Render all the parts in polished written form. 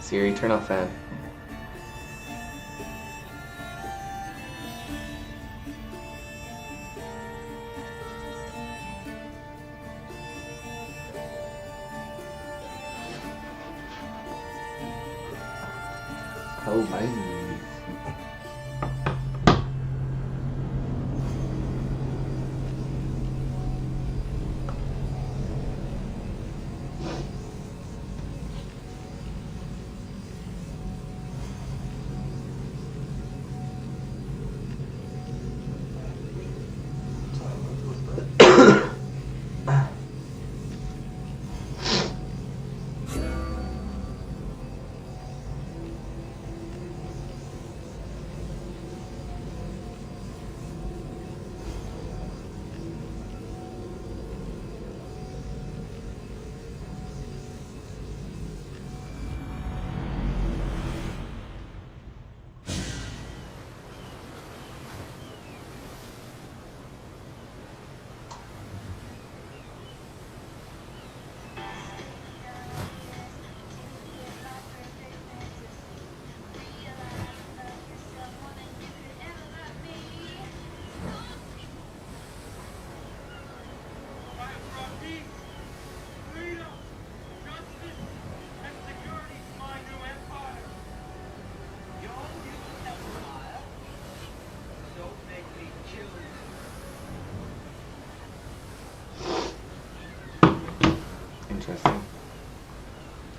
Siri, turn off fan. Oh, bye. Interesting.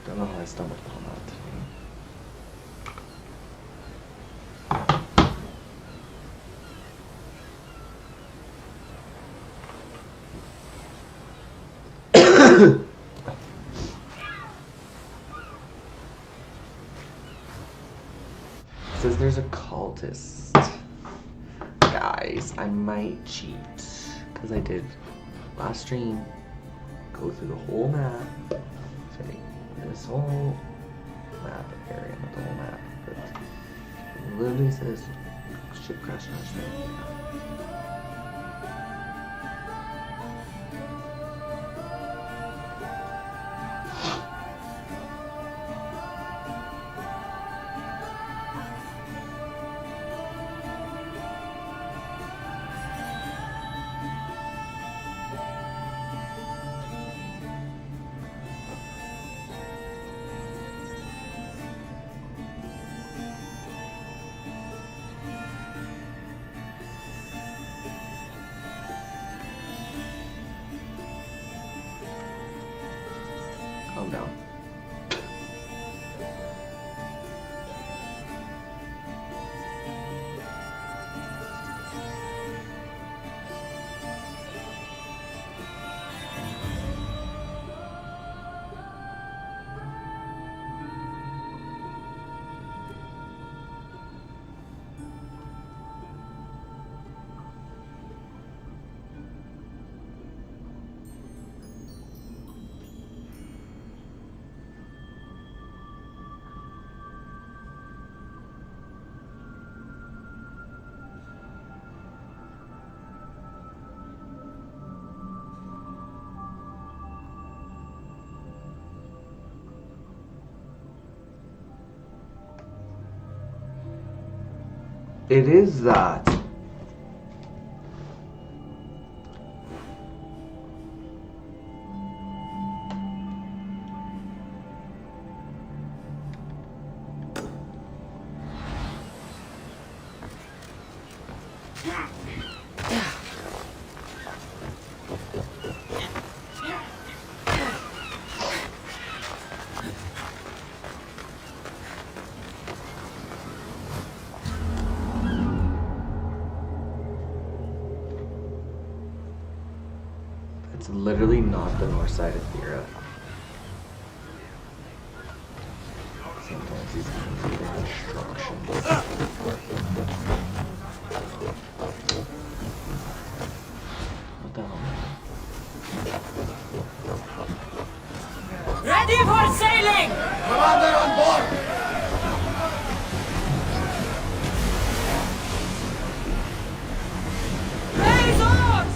Don't know how I stumbled upon that. It says there's a cultist. Guys, I might cheat. Because I did last stream. Go through the whole map. Sorry, this whole map area, not the whole map, but it literally says ship crash last stream. Calm down. It is that. It's literally not the north side of Thera. Sometimes these things are instructions. What the hell? Ready for sailing! Commander on board! Raise oars!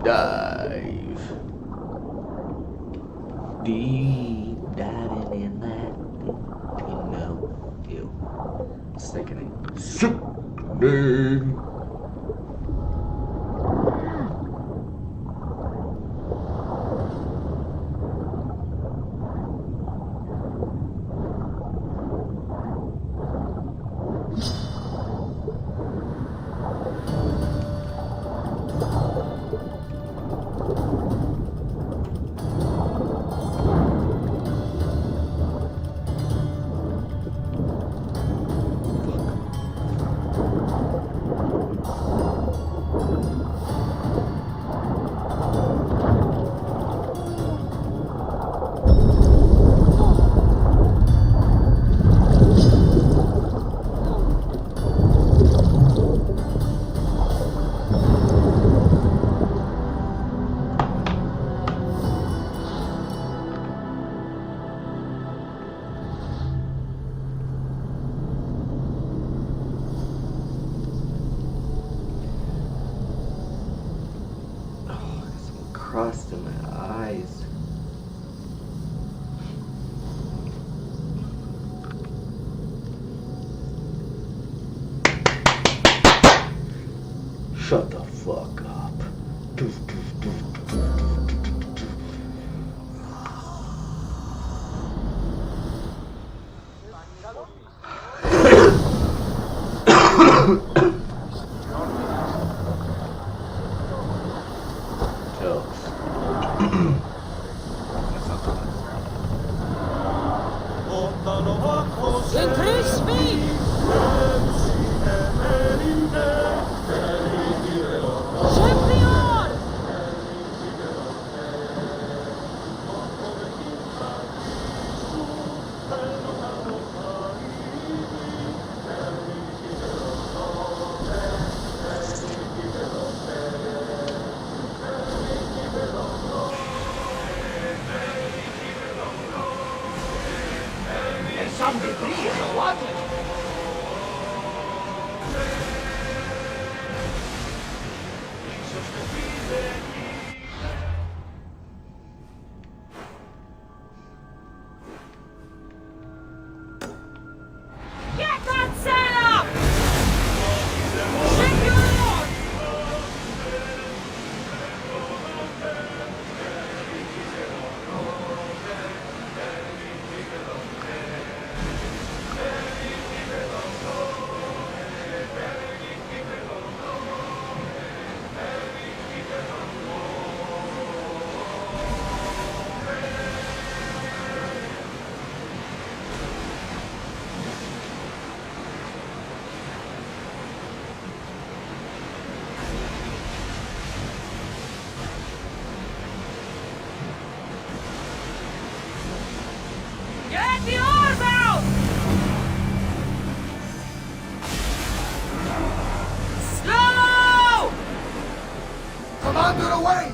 Dive. Deep diving in that. You know. Ew. Sickening. Sickening. Crust in my eyes. Shut the fuck up. Doof, doof, doof, doof, doof, doof, doof. Increase speed! Champion! Some degree of what? Get that set up! Champion! Get the oars out! Slow! Commander, away!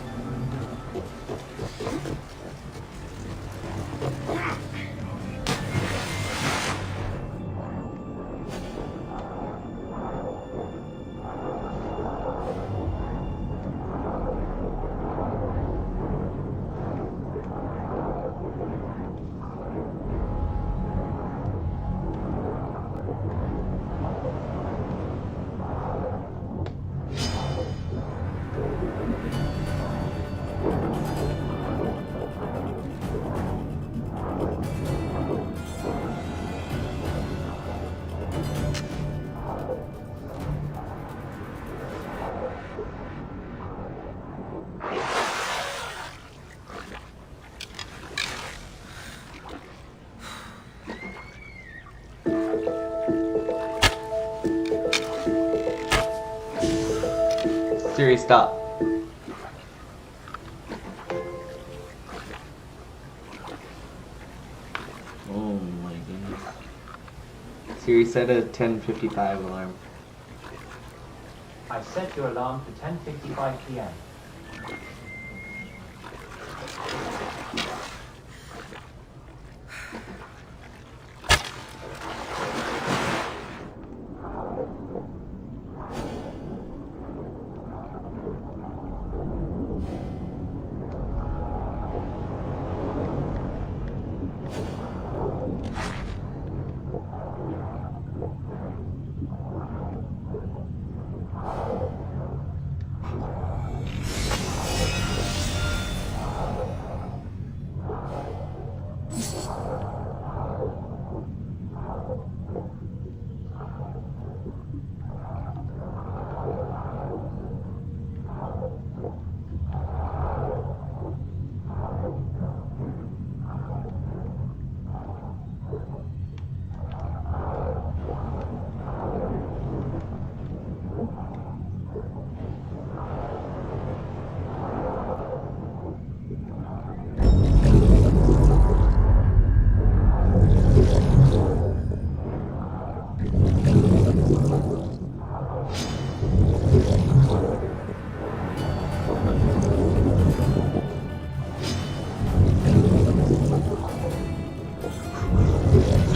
Siri, stop. Oh my goodness. Siri, set a 10:55 alarm. I've set your alarm to 10:55 p.m.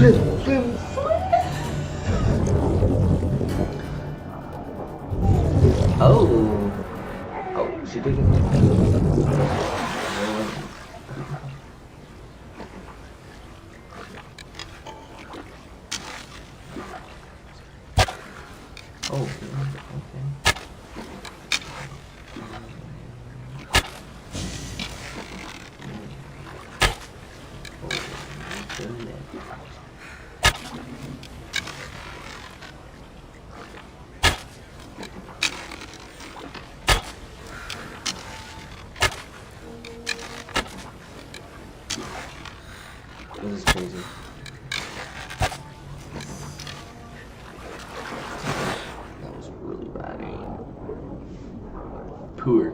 Swim, swim, swim. Oh. Oh, she did it. Oh, okay. Oh, goodness. This is crazy. That was really bad aim. Poor.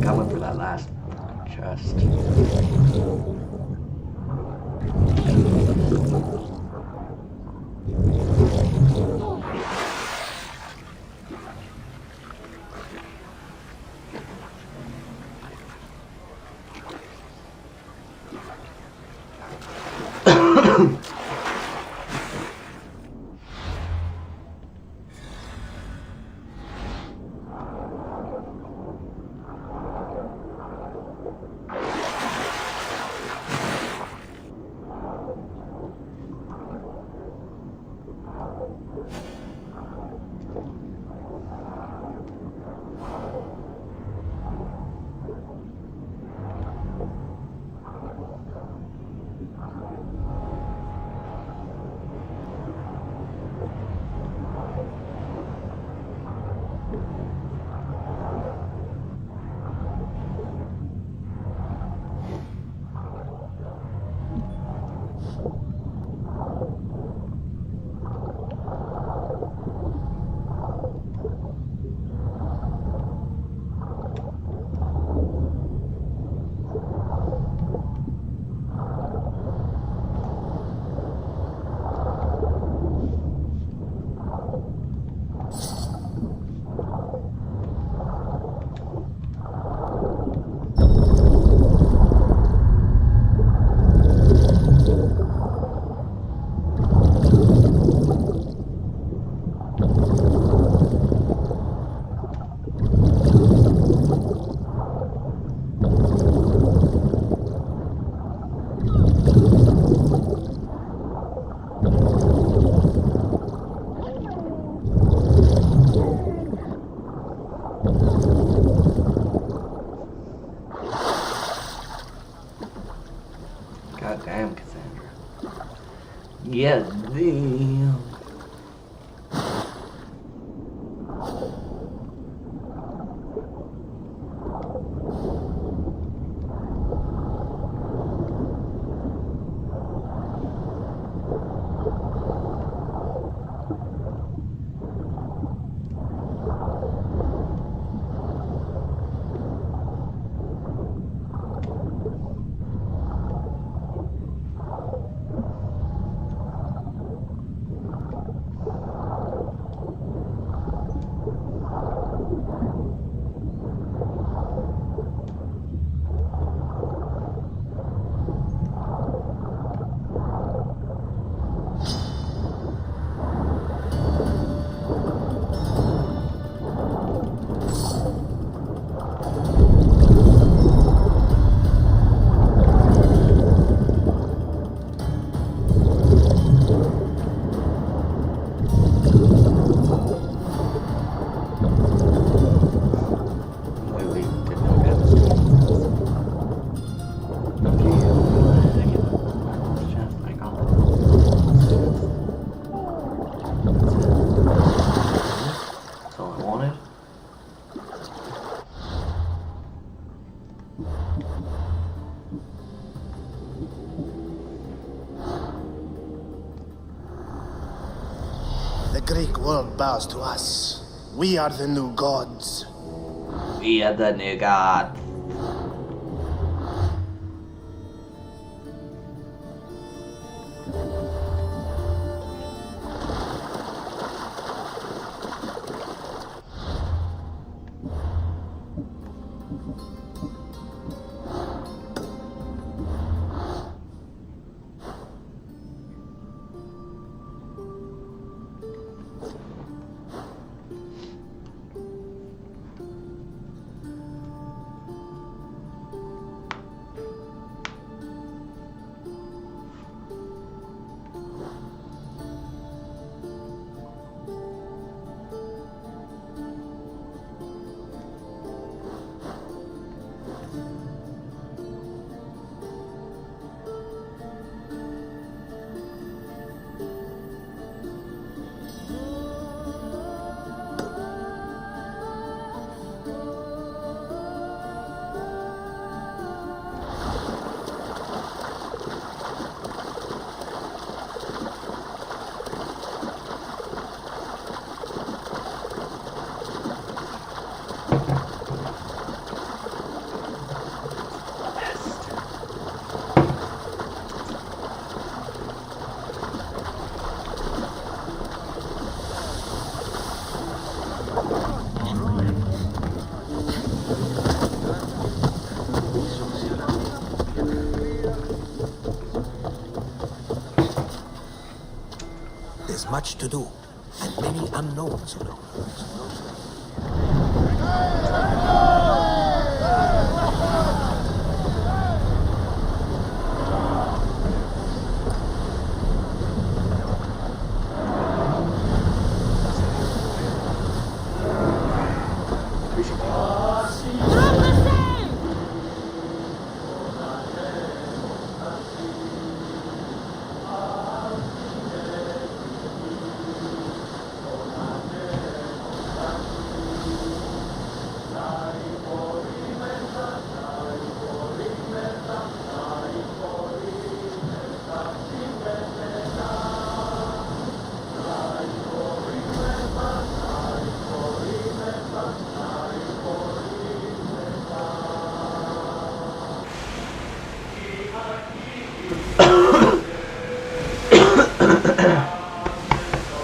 Got one for that last chest. God damn, Cassandra. Yeah, damn. Greek world bows to us. We are the new gods. We are the new god. There's much to do, and many unknowns, you know.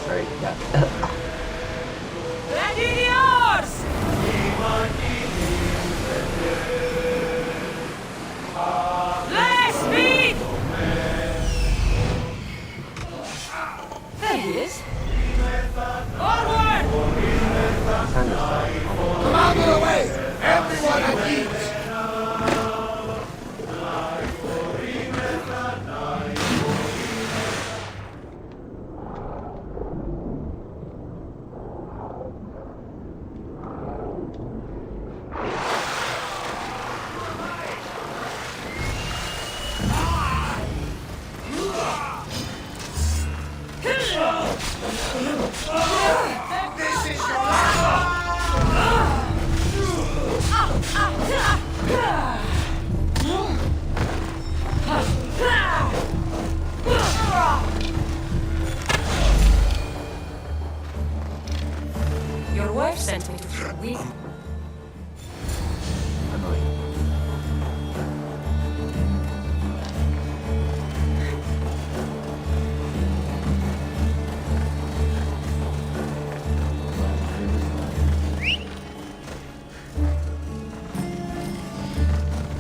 Sorry, yeah. Gladiators! Less speed! There he is. Forward! Time to start. Come out of the way! Everyone at ease! This is your hour! Your wife sent me to we. Annoying.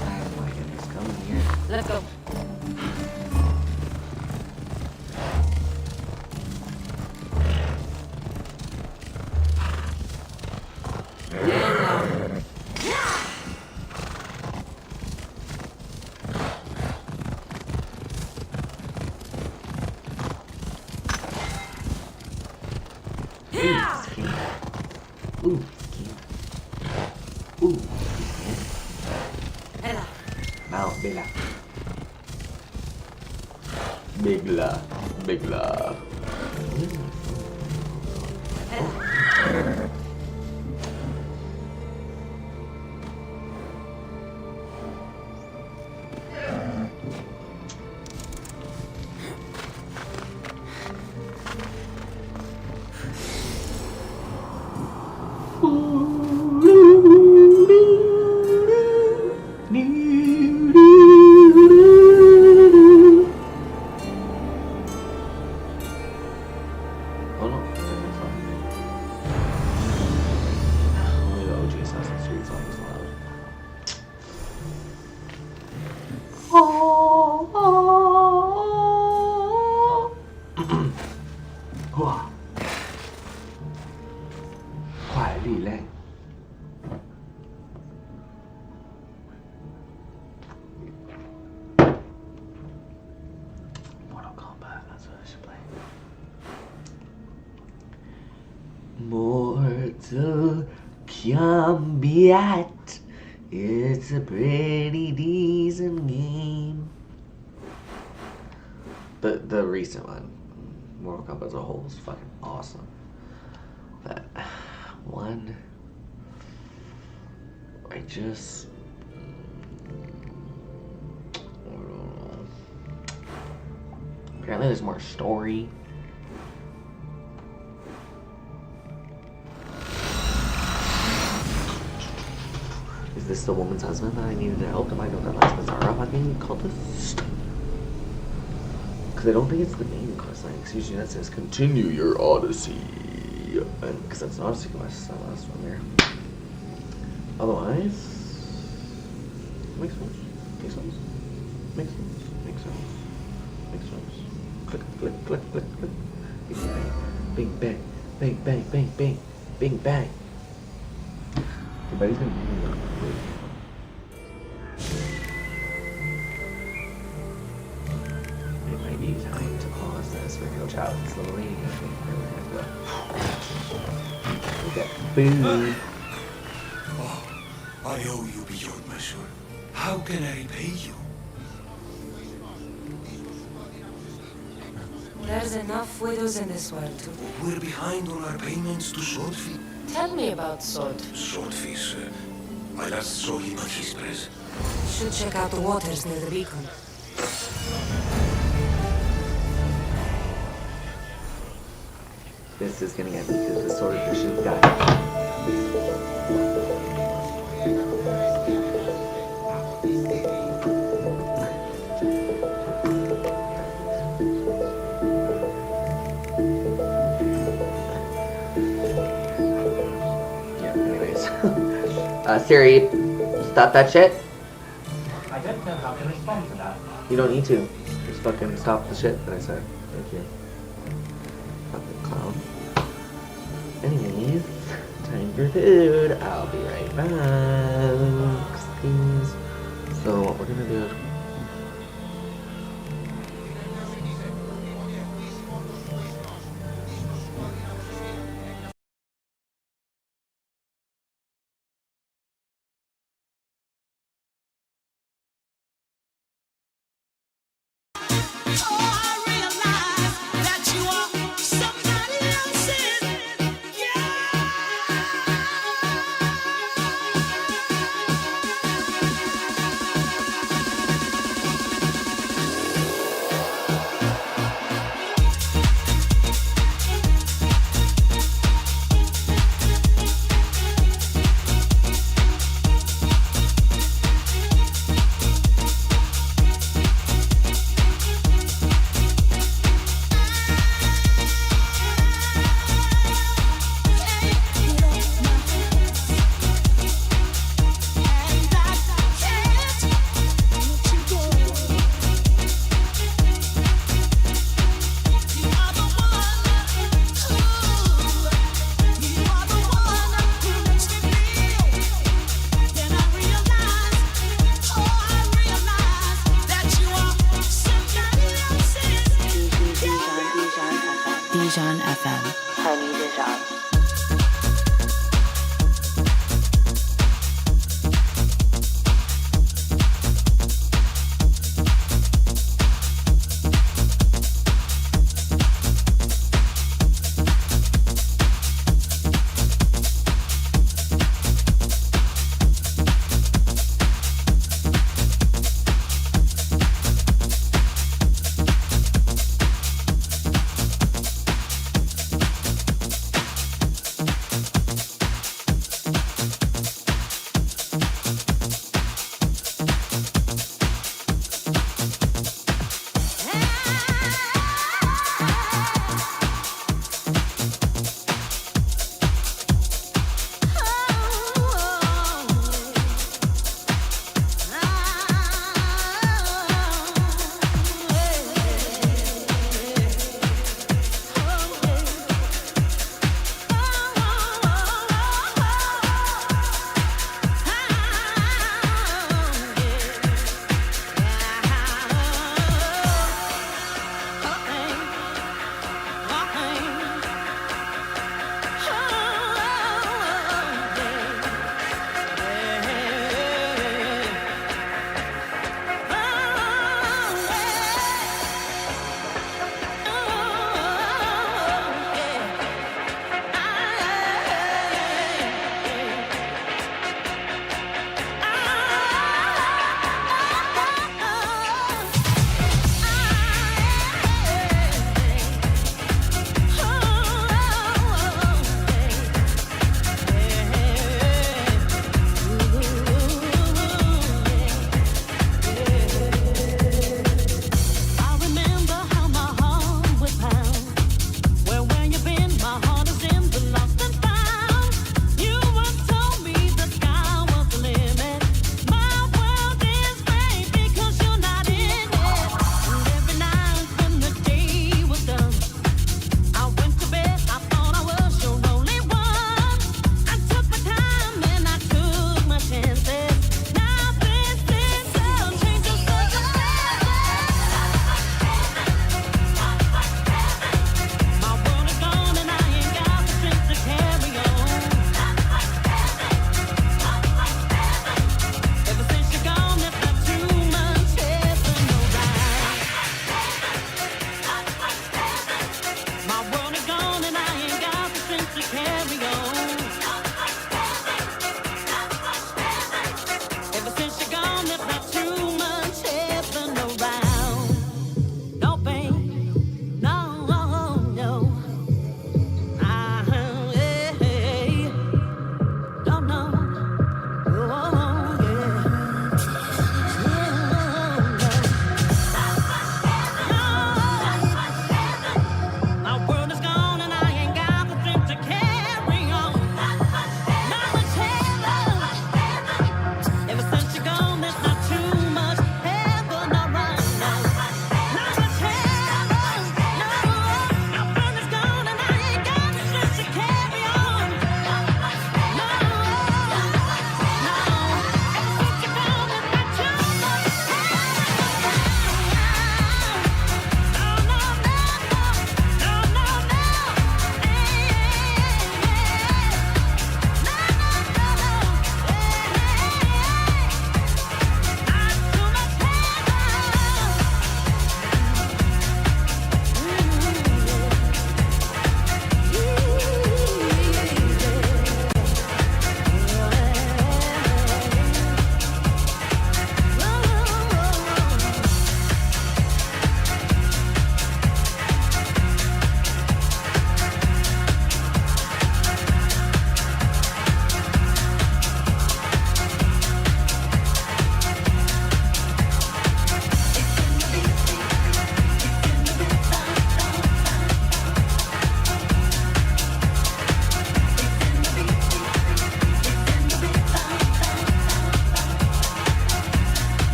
Oh my goodness, come here. Let's go. Ooh. Ooh. Ella. Mount Bella. Bigla. Bigla. Oh no, that's not. Only the OG Assassin's Creed song is allowed. Wow. 快力量 Mortal Kombat, that's what I should play. Mortal Kombat. It's a pretty decent game. The recent one, Mortal Kombat as a whole, is fucking awesome. But one, I just, I don't know. Apparently, there's more story. Is this the woman's husband that I needed to help? Am I know that last Bizarro fucking cultist? Because I don't think it's the main quest line. Because usually that says continue your odyssey. And because that's an odyssey quest, that last one there. Otherwise, makes sense. Makes sense. Makes sense. Makes sense. Makes sense. Click, click, click, click, click. Bing bang. Bang bang bang bang. Bing bang. Everybody's gonna be It might be time to pause this for Coach out this little lady. Okay. Food. Oh, I owe you beyond measure. How can I repay you? There's enough widows in this world too. We're behind on our payments to Swordfish. Tell me about Sod. Swordfish, I last saw him at his press. Should check out the waters near the beacon. This is gonna get me because the swordfish is guy. Yeah, anyways. Siri, stop that shit. I don't know how to respond to that. You don't need to. Just fucking stop the shit that I said. Thank you. Fucking clown. Anyways, time for food. I'll be right back. Please. So what we're gonna do is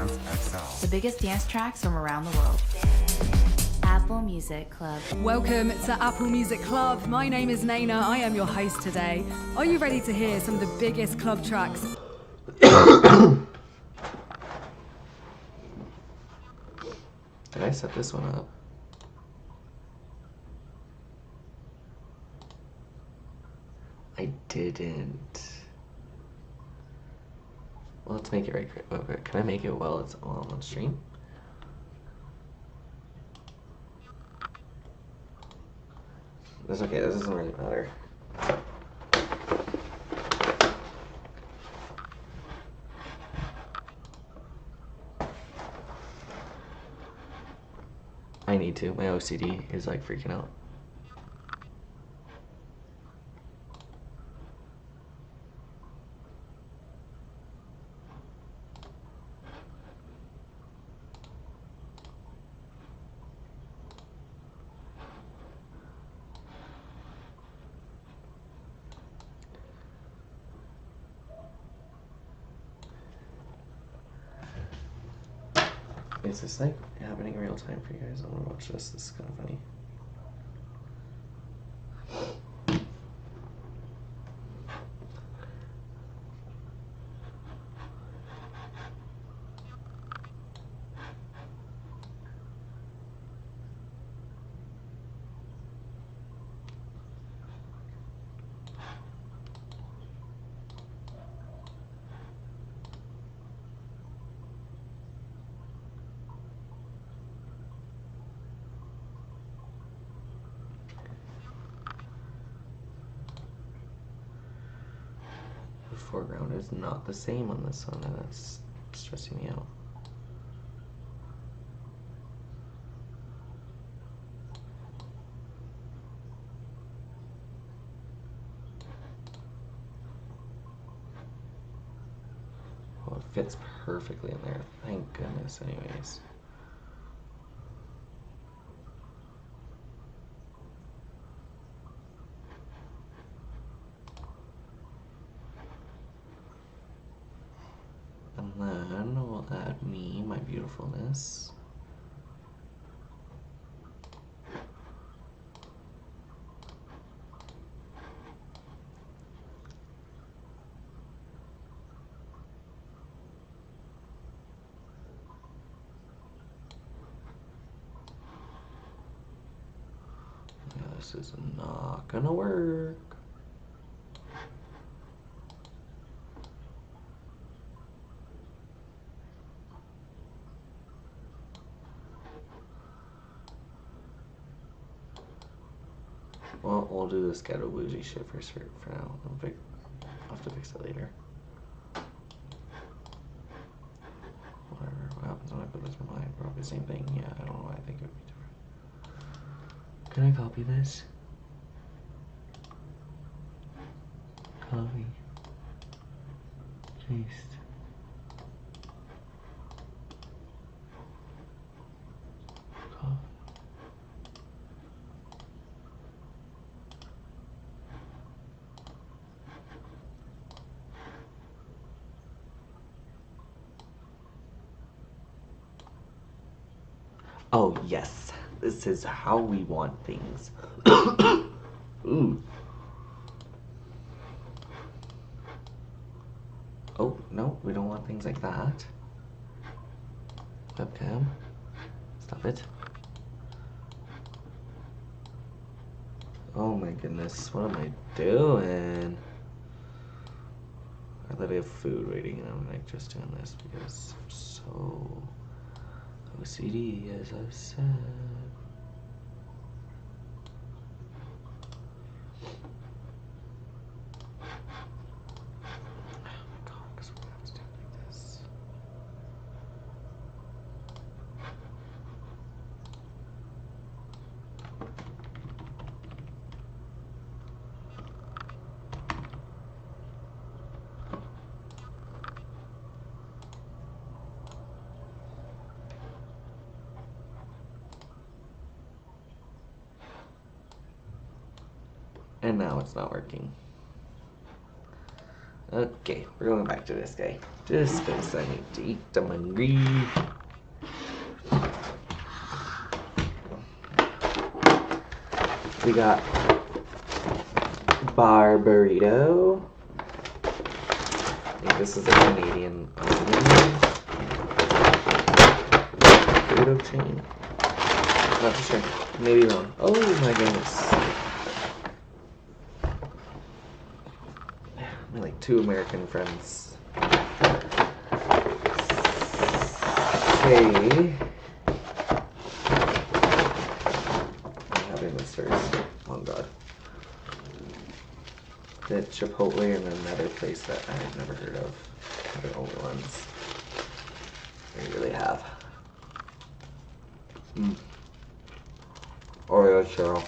dance at South. The biggest dance tracks from around the world. Apple Music Club. Welcome to Apple Music Club. My name is Naina. I am your host today. Are you ready to hear some of the biggest club tracks? Did I set this one up? I didn't. Well, let's make it right quick. Okay, can I make it while it's on stream? That's okay, this doesn't really matter. I need to. My OCD is like freaking out. Is this like happening in real time for you guys? I want to watch this. This is kind of funny. The foreground is not the same on this one, and that's stressing me out. Well, it fits perfectly in there. Thank goodness, anyways. And then we'll add me, my beautifulness. Yeah, this is not gonna work. Well, we'll do this ghetto bougie shit for now. I'll have to fix it later. Whatever. What happens when I put this in mine? Probably the same thing. Yeah, I don't know why I think it would be different. Can I copy this? Copy. Paste. Copy. Oh, yes. This is how we want things. Ooh. Oh, no, we don't want things like that. Webcam. Stop it. Oh my goodness, what am I doing? I literally have food waiting and I'm like just doing this because I'm so OCD, as I've said. Oh my god, because we're gonna have to do it like this. And now it's not working. Okay, we're going back to this guy. Just because I need to eat. I'm hungry. We got bar burrito. I think this is a Canadian burrito chain. Not too sure. Maybe wrong. Oh my goodness. My like 2 American friends. Okay. I'm having this first. Oh god. The Chipotle and another place that I had never heard of. They're the only ones I really have. Oreo churro.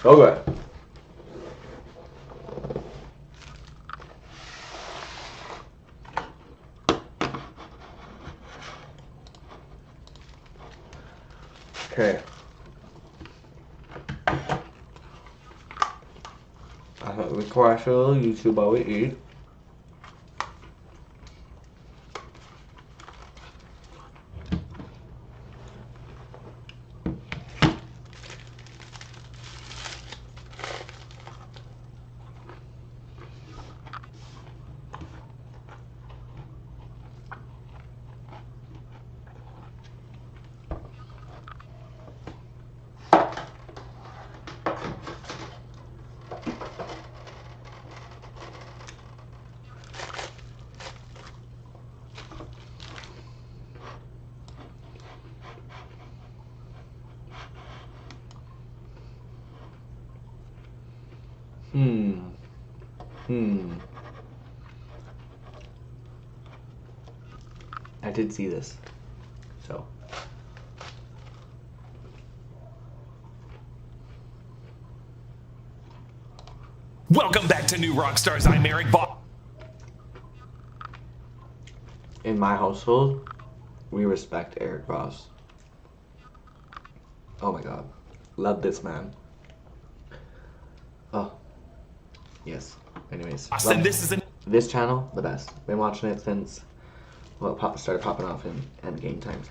So good. Okay. I thought we watch a little YouTube while we eat. I did see this, so. Welcome back to New Rockstars. I'm Eric Bob. In my household, we respect Eric Ross. Oh my god. Love this man. Oh. Yes. Anyways. Austin, this channel, the best. Been watching it since, well, it started popping off in Endgame times.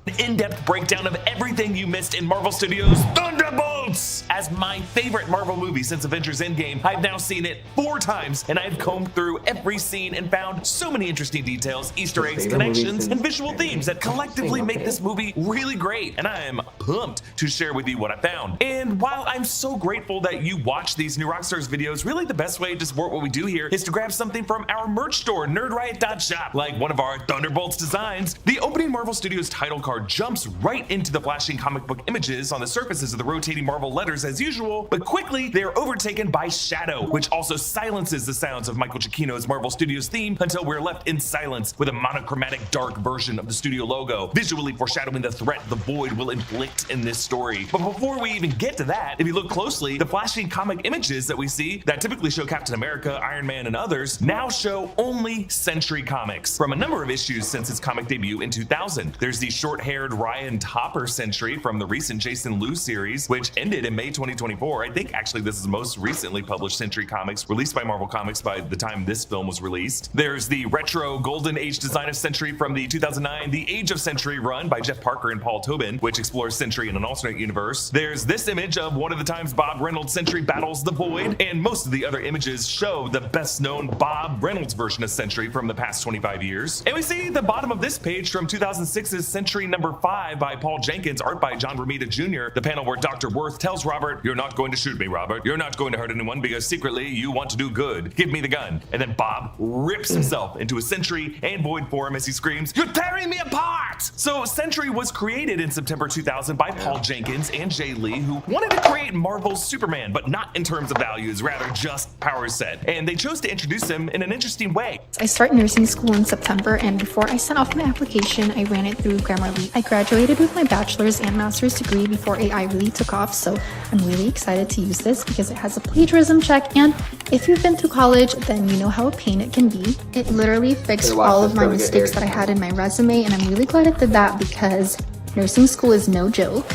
An in-depth breakdown of everything you missed in Marvel Studios' Thunderbolts! As my favorite Marvel movie since Avengers Endgame, I've now seen it 4 times, and I've combed through every scene and found so many interesting details, Easter eggs, connections, and visual themes that collectively make this movie really great, and I am pumped to share with you what I found. And while I'm so grateful that you watch these New Rockstars videos, really the best way to support what we do here is to grab something from our merch store, nerdriot.shop, like one of our Thunderbolts designs. The opening Marvel Studios title card jumps right into the flashing comic book images on the surfaces of the rotating Marvel letters as usual, but quickly they are overtaken by shadow, which also silences the sounds of Michael Giacchino's Marvel Studios theme until we're left in silence with a monochromatic dark version of the studio logo, visually foreshadowing the threat the Void will inflict in this story. But before we even get to that, if you look closely, the flashing comic images that we see that typically show Captain America, Iron Man, and others now show only Century Comics from a number of issues since its comic debut in 2000. There's the short-haired Ryan Topper Sentry from the recent Jason Liu series, which ended in May 2024. I think actually this is the most recently published Century Comics released by Marvel Comics by the time this film was released. There's the retro Golden Age design of Sentry from the 2009 The Age of Sentry run by Jeff Parker and Paul Tobin, which explores Sentry in an alternate universe. There's this image of one of the times Bob Reynolds' Sentry battles the Void, and most of the other images show the best-known Bob Reynolds version of Sentry from the past 25 years. And we see the bottom of this page from 2006's Sentry number 5 by Paul Jenkins, art by John Romita Jr., the panel where Dr. Worth tells Robert, "You're not going to shoot me, Robert. You're not going to hurt anyone because secretly you want to do good. Give me the gun." And then Bob rips himself into a Sentry and Void form as he screams, "You're tearing me apart!" So Sentry was created in September 2000 by Paul Jenkins and Jay Lee, who wanted to create Marvel's Superman, but not in terms of values, rather just power set. And they chose to introduce him in an interesting way. I start nursing school in September, and before I sent off my application, I ran it through Grammarly. I graduated with my bachelor's and master's degree before AI really took off, so I'm really excited to use this because it has a plagiarism check, and if you've been through college, then you know how a pain it can be. It literally fixed all of my mistakes that I had in my resume, and I'm really glad it did that because nursing school is no joke.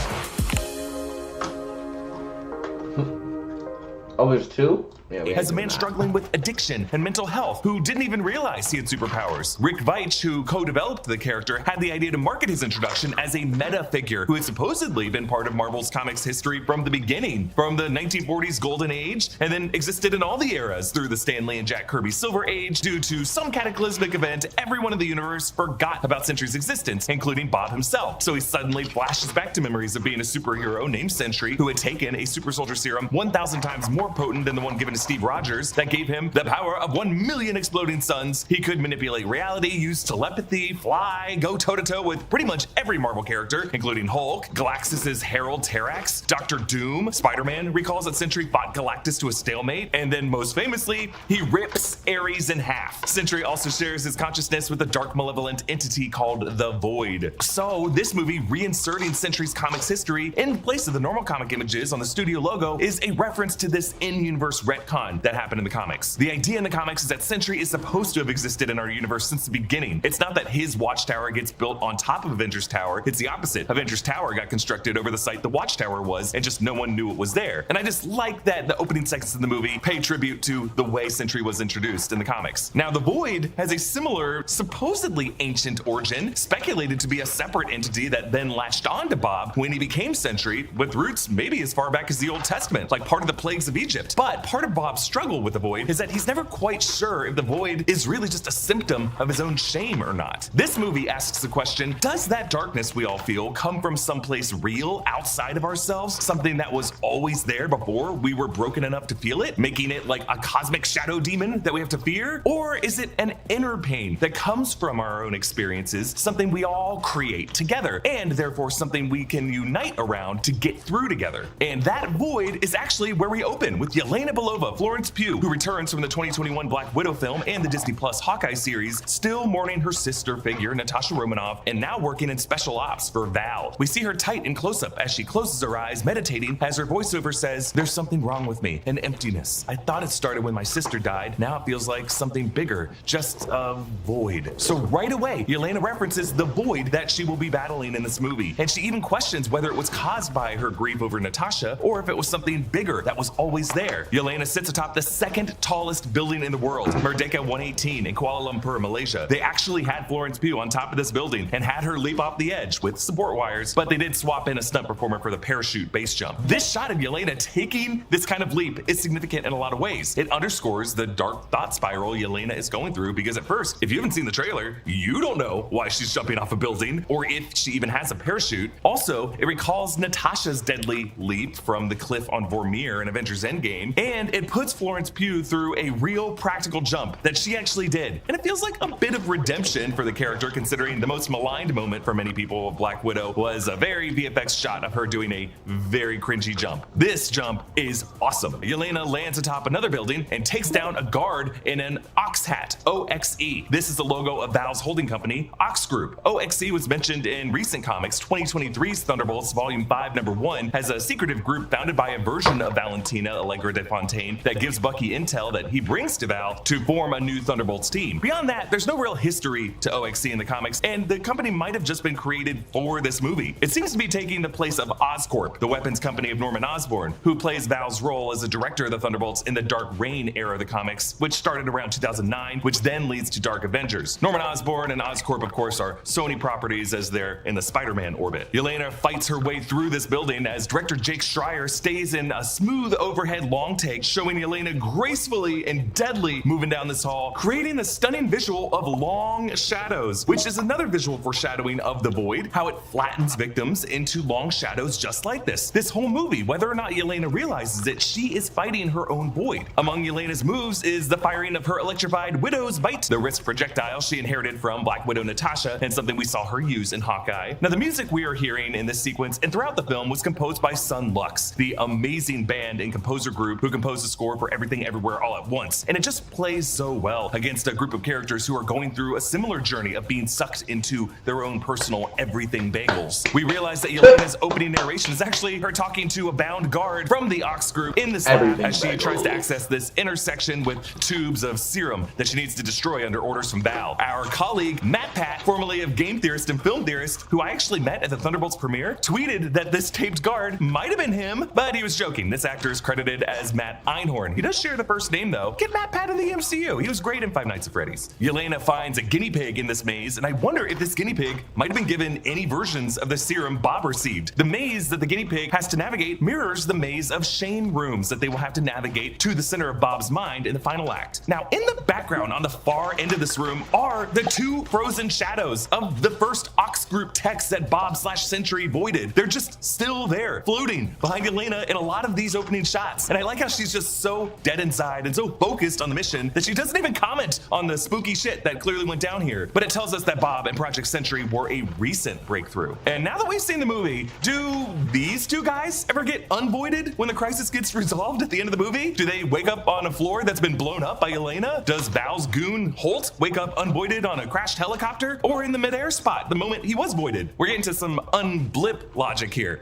Oh, there's two? Yeah, we As ain't a man doing that. struggling with addiction and mental health who didn't even realize he had superpowers. Rick Veitch, who co-developed the character, had the idea to market his introduction as a meta figure who had supposedly been part of Marvel's comics history from the beginning, from the 1940s Golden Age, and then existed in all the eras through the Stan Lee and Jack Kirby Silver Age. Due to some cataclysmic event, everyone in the universe forgot about Sentry's existence, including Bob himself. So he suddenly flashes back to memories of being a superhero named Sentry who had taken a super soldier serum 1,000 times more potent than the one given to Steve Rogers that gave him the power of 1 million exploding suns. He could manipulate reality, use telepathy, fly, go toe-to-toe with pretty much every Marvel character, including Hulk, Galactus's Herald Terrax, Doctor Doom. Spider-Man recalls that Sentry fought Galactus to a stalemate, and then most famously, he rips Ares in half. Sentry also shares his consciousness with a dark malevolent entity called the Void. So this movie, reinserting Sentry's comics history in place of the normal comic images on the studio logo, is a reference to this in-universe retcon that happened in the comics. The idea in the comics is that Sentry is supposed to have existed in our universe since the beginning. It's not that his watchtower gets built on top of Avengers Tower, it's the opposite. Avengers Tower got constructed over the site the watchtower was, and just no one knew it was there. And I just like that the opening seconds of the movie pay tribute to the way Sentry was introduced in the comics. Now, the Void has a similar, supposedly ancient origin, speculated to be a separate entity that then latched on to Bob when he became Sentry, with roots maybe as far back as the Old Testament, like part of the plagues of Egypt. But part of Bob's struggle with the Void is that he's never quite sure if the Void is really just a symptom of his own shame or not. This movie asks the question, does that darkness we all feel come from someplace real outside of ourselves? Something that was always there before we were broken enough to feel it, making it like a cosmic shadow demon that we have to fear? Or is it an inner pain that comes from our own experiences, something we all create together, and therefore something we can unite around to get through together? And that Void is actually where we open with Yelena Belova, Florence Pugh, who returns from the 2021 Black Widow film and the Disney Plus Hawkeye series, still mourning her sister figure, Natasha Romanoff, and now working in special ops for Val. We see her tight in close-up as she closes her eyes, meditating, as her voiceover says, "There's something wrong with me, an emptiness. I thought it started when my sister died. Now it feels like something bigger, just a void." So right away, Yelena references the void that she will be battling in this movie. And she even questions whether it was caused by her grief over Natasha or if it was something bigger that was always there. Yelena sits atop the second tallest building in the world, Merdeka 118 in Kuala Lumpur, Malaysia. They actually had Florence Pugh on top of this building and had her leap off the edge with support wires, but they did swap in a stunt performer for the parachute base jump. This shot of Yelena taking this kind of leap is significant in a lot of ways. It underscores the dark thought spiral Yelena is going through, because at first, if you haven't seen the trailer, you don't know why she's jumping off a building or if she even has a parachute. Also, it recalls Natasha's deadly leap from the cliff on Vormir in Avengers Endgame, and it puts Florence Pugh through a real practical jump that she actually did. And it feels like a bit of redemption for the character, considering the most maligned moment for many people of Black Widow was a very VFX shot of her doing a very cringy jump. This jump is awesome. Yelena lands atop another building and takes down a guard in an Ox hat, OXE. This is the logo of Val's holding company, Ox Group. OXE was mentioned in recent comics. 2023's Thunderbolts Volume 5, Number 1 has a secretive group founded by a version of Valentina Allegra de Fontaine that gives Bucky intel that he brings to Val to form a new Thunderbolts team. Beyond that, there's no real history to OXE in the comics, and the company might have just been created for this movie. It seems to be taking the place of Oscorp, the weapons company of Norman Osborn, who plays Val's role as a director of the Thunderbolts in the Dark Reign era of the comics, which started around 2009, which then leads to Dark Avengers. Norman Osborn and Oscorp, of course, are Sony properties as they're in the Spider-Man orbit. Yelena fights her way through this building as director Jake Schreier stays in a smooth overhead long take, showing Yelena gracefully and deadly moving down this hall, creating a stunning visual of long shadows, which is another visual foreshadowing of the Void, how it flattens victims into long shadows just like this. This whole movie, whether or not Yelena realizes it, she is fighting her own Void. Among Yelena's moves is the firing of her electrified Widow's Bite, the wrist projectile she inherited from Black Widow Natasha, and something we saw her use in Hawkeye. Now, the music we are hearing in this sequence and throughout the film was composed by Sun Lux, the amazing band and composer group who composed the score for Everything Everywhere All at Once. And it just plays so well against a group of characters who are going through a similar journey of being sucked into their own personal everything bagels. We realize that Yelena's opening narration is actually her talking to a bound guard from the Ox Group in this lab as she tries to access this intersection with tubes of serum that she needs to destroy under orders from Val. Our colleague Matt Pat, formerly of Game Theorist and Film Theorist, who I actually met at the Thunderbolts premiere, tweeted that this taped guard might have been him, but he was joking. This actor is credited as Matt Einhorn. He does share the first name though. Get Matt Pat in the MCU. He was great in Five Nights at Freddy's. Yelena finds a guinea pig in this maze, and I wonder if this guinea pig might have been given any versions of the serum Bob received. The maze that the guinea pig has to navigate mirrors the maze of shame rooms that they will have to navigate to the center of Bob's mind in the final act. Now, in the background on the far end of this room are the two frozen shadows of the first Ox group text that Bob/Sentry voided. They're just still there, floating behind Yelena in a lot of these opening shots. And I like how she's just so dead inside and so focused on the mission that she doesn't even comment on the spooky shit that clearly went down here. But it tells us that Bob and Project Sentry were a recent breakthrough. And now that we've seen the movie, do these two guys ever get unvoided when the crisis gets resolved at the end of the movie? Do they wake up on a floor that's been blown up by Yelena? Does Val's goon Holt wake up unvoided on a crashed helicopter? Or in the midair spot the moment he was voided? We're getting to some unblip logic here.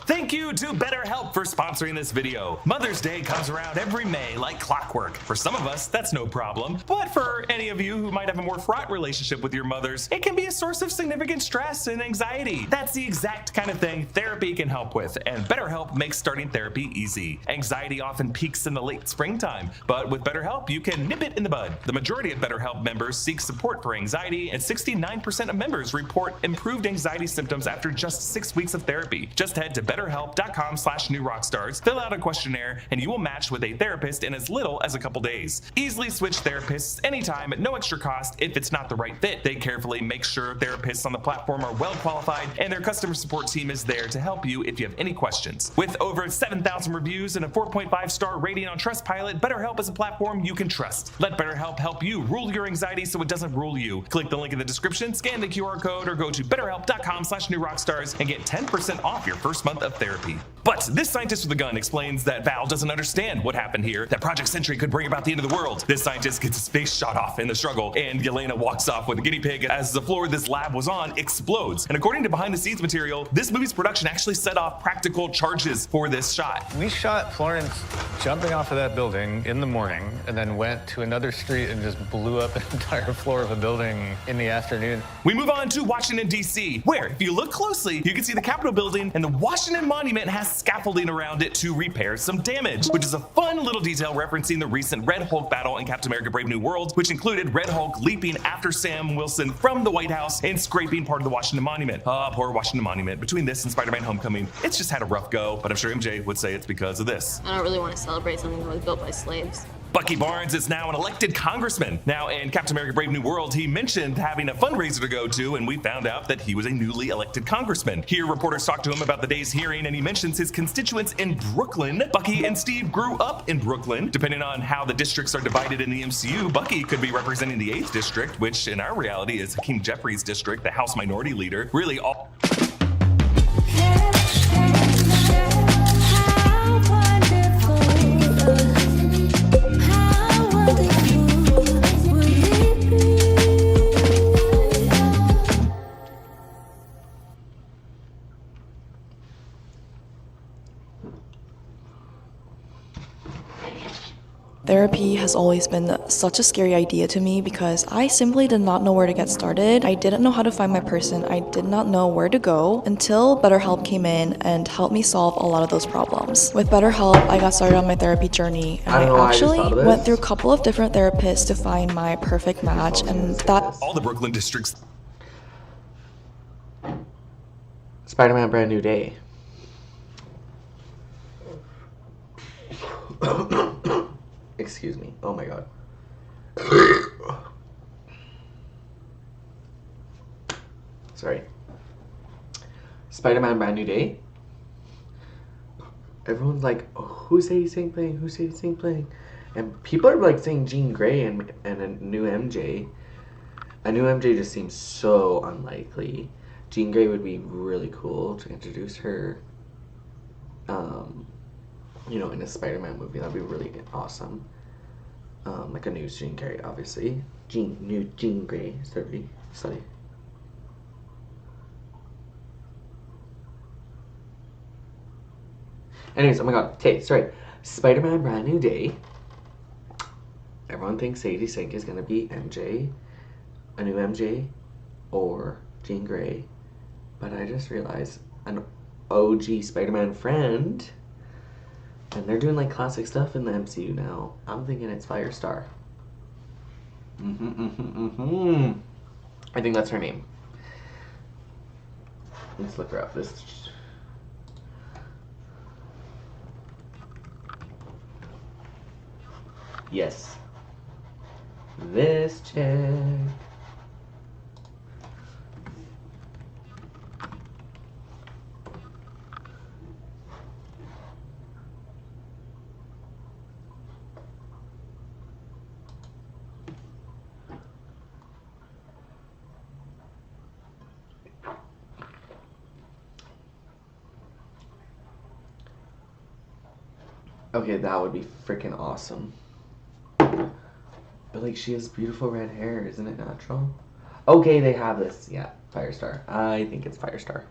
Thank you to BetterHelp for sponsoring this video. Mother's Day comes around every May like clockwork. For some of us, that's no problem. But for any of you who might have a more fraught relationship with your mothers, it can be a source of significant stress and anxiety. That's the exact kind of thing therapy can help with, and BetterHelp makes starting therapy easy. Anxiety often peaks in the late springtime, but with BetterHelp, you can nip it in the bud. The majority of BetterHelp members seek support for anxiety, and 69% of members report improved anxiety symptoms after just 6 weeks of therapy. Just head to BetterHelp.com/newrockstars, fill out a questionnaire, and you will match with a therapist in as little as a couple days. Easily switch therapists anytime at no extra cost if it's not the right fit. They carefully make sure therapists on the platform are well qualified, and their customer support team is there to help you if you have any questions. With over 7,000 reviews and a 4.5-star rating on Trustpilot, BetterHelp is a platform you can trust. Let BetterHelp help you rule your anxiety so it doesn't rule you. Click the link in the description, scan the QR code, or go to BetterHelp.com/newrockstars and get 10% off your first month of therapy. But this scientist with a gun explains that Val doesn't understand what happened here, that Project Sentry could bring about the end of the world. This scientist gets his face shot off in the struggle, and Yelena walks off with a guinea pig as the floor this lab was on explodes. And according to behind the scenes material, this movie's production actually set off practical charges for this shot. We shot Florence jumping off of that building in the morning and then went to another street and just blew up an entire floor of a building in the afternoon. We move on to Washington, D.C., where if you look closely, you can see the Capitol building, and the Washington Monument has scaffolding around it to repair some damage, which is a fun little detail referencing the recent Red Hulk battle in Captain America Brave New World, which included Red Hulk leaping after Sam Wilson from the White House and scraping part of the Washington Monument. Poor Washington Monument. Between this and Spider-Man Homecoming, it's just had a rough go, but I'm sure MJ would say it's because of this. I don't really want to celebrate something that was built by slaves. Bucky Barnes is now an elected congressman. Now, in Captain America Brave New World, he mentioned having a fundraiser to go to, and we found out that he was a newly elected congressman. Here, reporters talked to him about the day's hearing, and he mentions his constituents in Brooklyn. Bucky and Steve grew up in Brooklyn. Depending on how the districts are divided in the MCU, Bucky could be representing the 8th district, which in our reality is Hakeem Jeffries' district, the House Minority Leader. Really all... Therapy has always been such a scary idea to me because I simply did not know where to get started. I didn't know how to find my person. I did not know where to go until BetterHelp came in and helped me solve a lot of those problems. With BetterHelp, I got started on my therapy journey, and I actually went through a couple of different therapists to find my perfect match, and that all the Brooklyn districts. Spider-Man Brand New Day. Excuse me. Oh my god. Sorry. Spider-Man Brand New Day. Everyone's like, oh, who's Sadie Sink playing? Who's Sadie Sink playing? And people are like saying Jean Grey and a new MJ. A new MJ just seems so unlikely. Jean Grey would be really cool to introduce her. You know, in a Spider-Man movie, that'd be really awesome. Like a new Jean Grey, obviously. New Jean Grey, sorry. Anyways, oh my god, okay, sorry. Spider-Man Brand New Day. Everyone thinks Sadie Sink is gonna be MJ, a new MJ, or Jean Grey. But I just realized an OG Spider-Man friend And they're doing like classic stuff in the MCU now. I'm thinking it's Firestar. I think that's her name. Let's look her up. This. Yes. This chick. Okay, that would be freaking awesome. But like, she has beautiful red hair, isn't it natural? Okay, they have this. Yeah, Firestar. I think it's Firestar.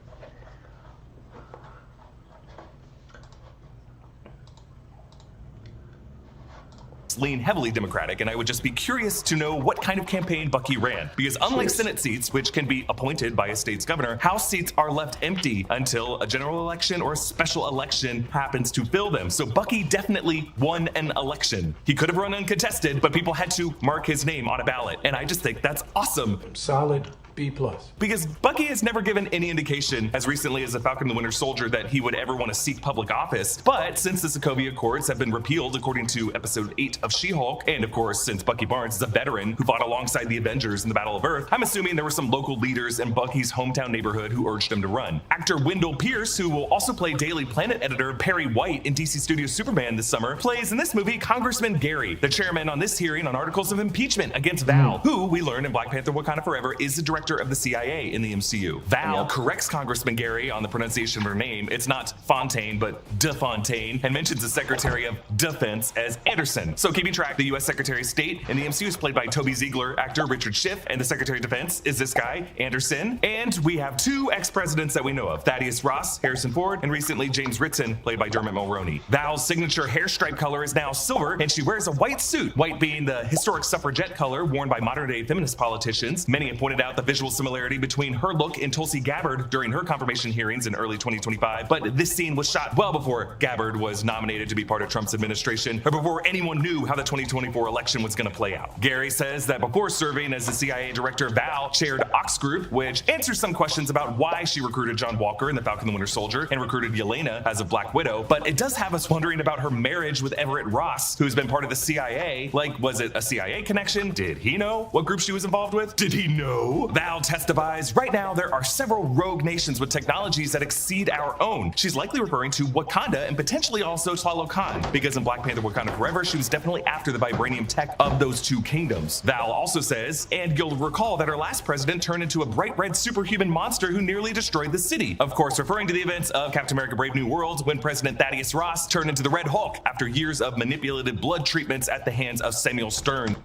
Lean heavily Democratic, and I would just be curious to know what kind of campaign Bucky ran. Because unlike Senate seats, which can be appointed by a state's governor, House seats are left empty until a general election or a special election happens to fill them. So Bucky definitely won an election. He could have run uncontested, but people had to mark his name on a ballot, and I just think that's awesome. Solid B+. Because Bucky has never given any indication, as recently as the Falcon and the Winter Soldier, that he would ever want to seek public office. But since the Sokovia Accords have been repealed according to episode 8 of She-Hulk, and of course since Bucky Barnes is a veteran who fought alongside the Avengers in the Battle of Earth, I'm assuming there were some local leaders in Bucky's hometown neighborhood who urged him to run. Actor Wendell Pierce, who will also play Daily Planet editor Perry White in DC Studios' Superman this summer, plays in this movie Congressman Gary, the chairman on this hearing on articles of impeachment against Val, who we learn in Black Panther Wakanda Forever is the director of the CIA in the MCU. Val corrects Congressman Gary on the pronunciation of her name. It's not Fontaine, but DeFontaine, and mentions the Secretary of Defense as Anderson. So keeping track, the U.S. Secretary of State in the MCU is played by Toby Ziegler actor Richard Schiff, and the Secretary of Defense is this guy, Anderson. And we have two ex-presidents that we know of, Thaddeus Ross, Harrison Ford, and recently James Ritson, played by Dermot Mulroney. Val's signature hair stripe color is now silver, and she wears a white suit, white being the historic suffragette color worn by modern-day feminist politicians. Many have pointed out the visual similarity between her look and Tulsi Gabbard during her confirmation hearings in early 2025, but this scene was shot well before Gabbard was nominated to be part of Trump's administration, or before anyone knew how the 2024 election was going to play out. Gary says that before serving as the CIA director, Val chaired Ox Group, which answers some questions about why she recruited John Walker in The Falcon and the Winter Soldier and recruited Yelena as a Black Widow, but it does have us wondering about her marriage with Everett Ross, who's been part of the CIA. Like, was it a CIA connection? Did he know what group she was involved with? Did he know? Val testifies, right now there are several rogue nations with technologies that exceed our own. She's likely referring to Wakanda and potentially also Talokan, because in Black Panther Wakanda Forever, she was definitely after the vibranium tech of those two kingdoms. Val also says, and you'll recall that our last president turned into a bright red superhuman monster who nearly destroyed the city. Of course, referring to the events of Captain America Brave New World, when President Thaddeus Ross turned into the Red Hulk after years of manipulated blood treatments at the hands of Samuel Stern.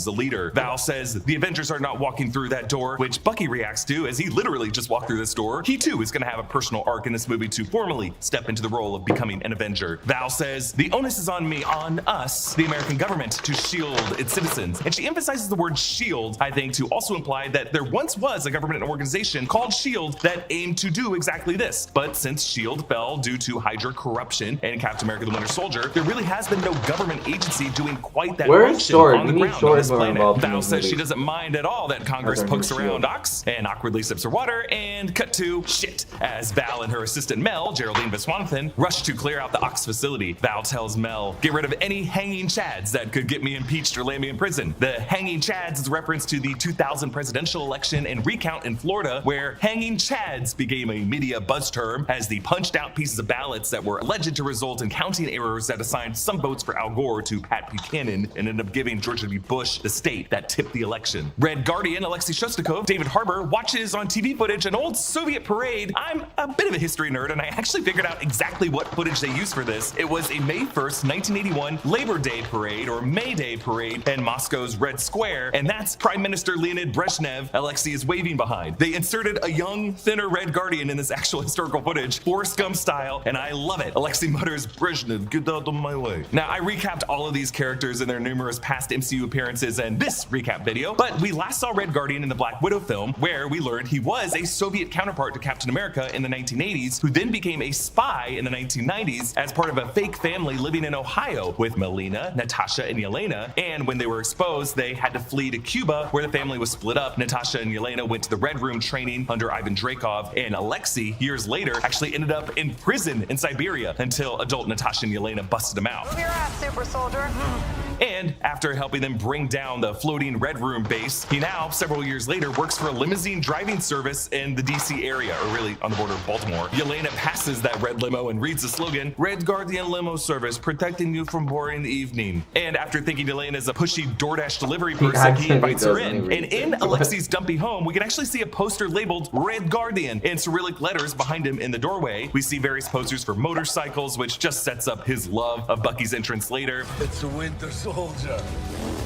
The leader. Val says the Avengers are not walking through that door, which Bucky reacts to as he literally just walked through this door. He too is going to have a personal arc in this movie to formally step into the role of becoming an Avenger. Val says the onus is on me, on us, the American government, to shield its citizens. And she emphasizes the word shield, I think, to also imply that there once was a government organization called SHIELD that aimed to do exactly this. But since SHIELD fell due to Hydra corruption and Captain America the Winter Soldier, there really has been no government agency doing quite that Where's function Sword? on the We need ground Sword terrorist more planet. involved in Val those says she movies. doesn't mind at all that Congress As our new pokes around shield. Ox and awkwardly sips her water, and cut to shit as Val and her assistant Mel, Geraldine Viswanathan, rush to clear out the Ox facility. Val tells Mel, get rid of any hanging chads that could get me impeached or land me in prison. The hanging chads is a reference to the 2000 presidential election and recount in Florida, where hanging chads became a media buzz term as the punched out pieces of ballots that were alleged to result in counting errors that assigned some votes for Al Gore to Pat Buchanan and ended up giving George W. Bush the state that tipped the election. Red Guardian Alexei Shostakov, David Harbour, watches on TV footage an old Soviet parade. I'm a bit of a history nerd, and I actually figured out exactly what footage they used for this. It was a May 1st, 1981 Labor Day parade or May Day parade in Moscow's Red Square, and that's Prime Minister Leonid Brezhnev Alexei is waving behind. They inserted a young, thinner Red Guardian in this actual historical footage, Forrest Gump style, and I love it. Alexei mutters, Brezhnev, get out of my way. Now, I recapped all of these characters and their numerous past MCU appearances in this recap video, but we last saw Red Guardian in the Black Widow film, where we learned he was a Soviet counterpart to Captain America in the 1980s, who then became a spy in the 1990s as part of a fake family living in Ohio with Melina, Natasha, and Yelena, and when they were exposed, they had to flee to Cuba, where the family was split up. Natasha and Yelena went to the Red Room training under Ivan Dreykov, and Alexei, years later, actually ended up in prison in Siberia until adult Natasha and Yelena busted him out. Move your ass, super soldier. And after helping them bring down the floating Red Room base, he now, several years later, works for a limousine driving service in the DC area, or really on the border of Baltimore. Yelena passes that red limo and reads the slogan, Red Guardian Limo Service, protecting you from boring evening. And after thinking Yelena is a pushy DoorDash delivery person, he invites her in. And in Alexei's dumpy home, we can actually see a poster labeled Red Guardian in Cyrillic letters behind him in the doorway. We see various posters for motorcycles, which just sets up his love of Bucky's entrance later. It's a winter soldier.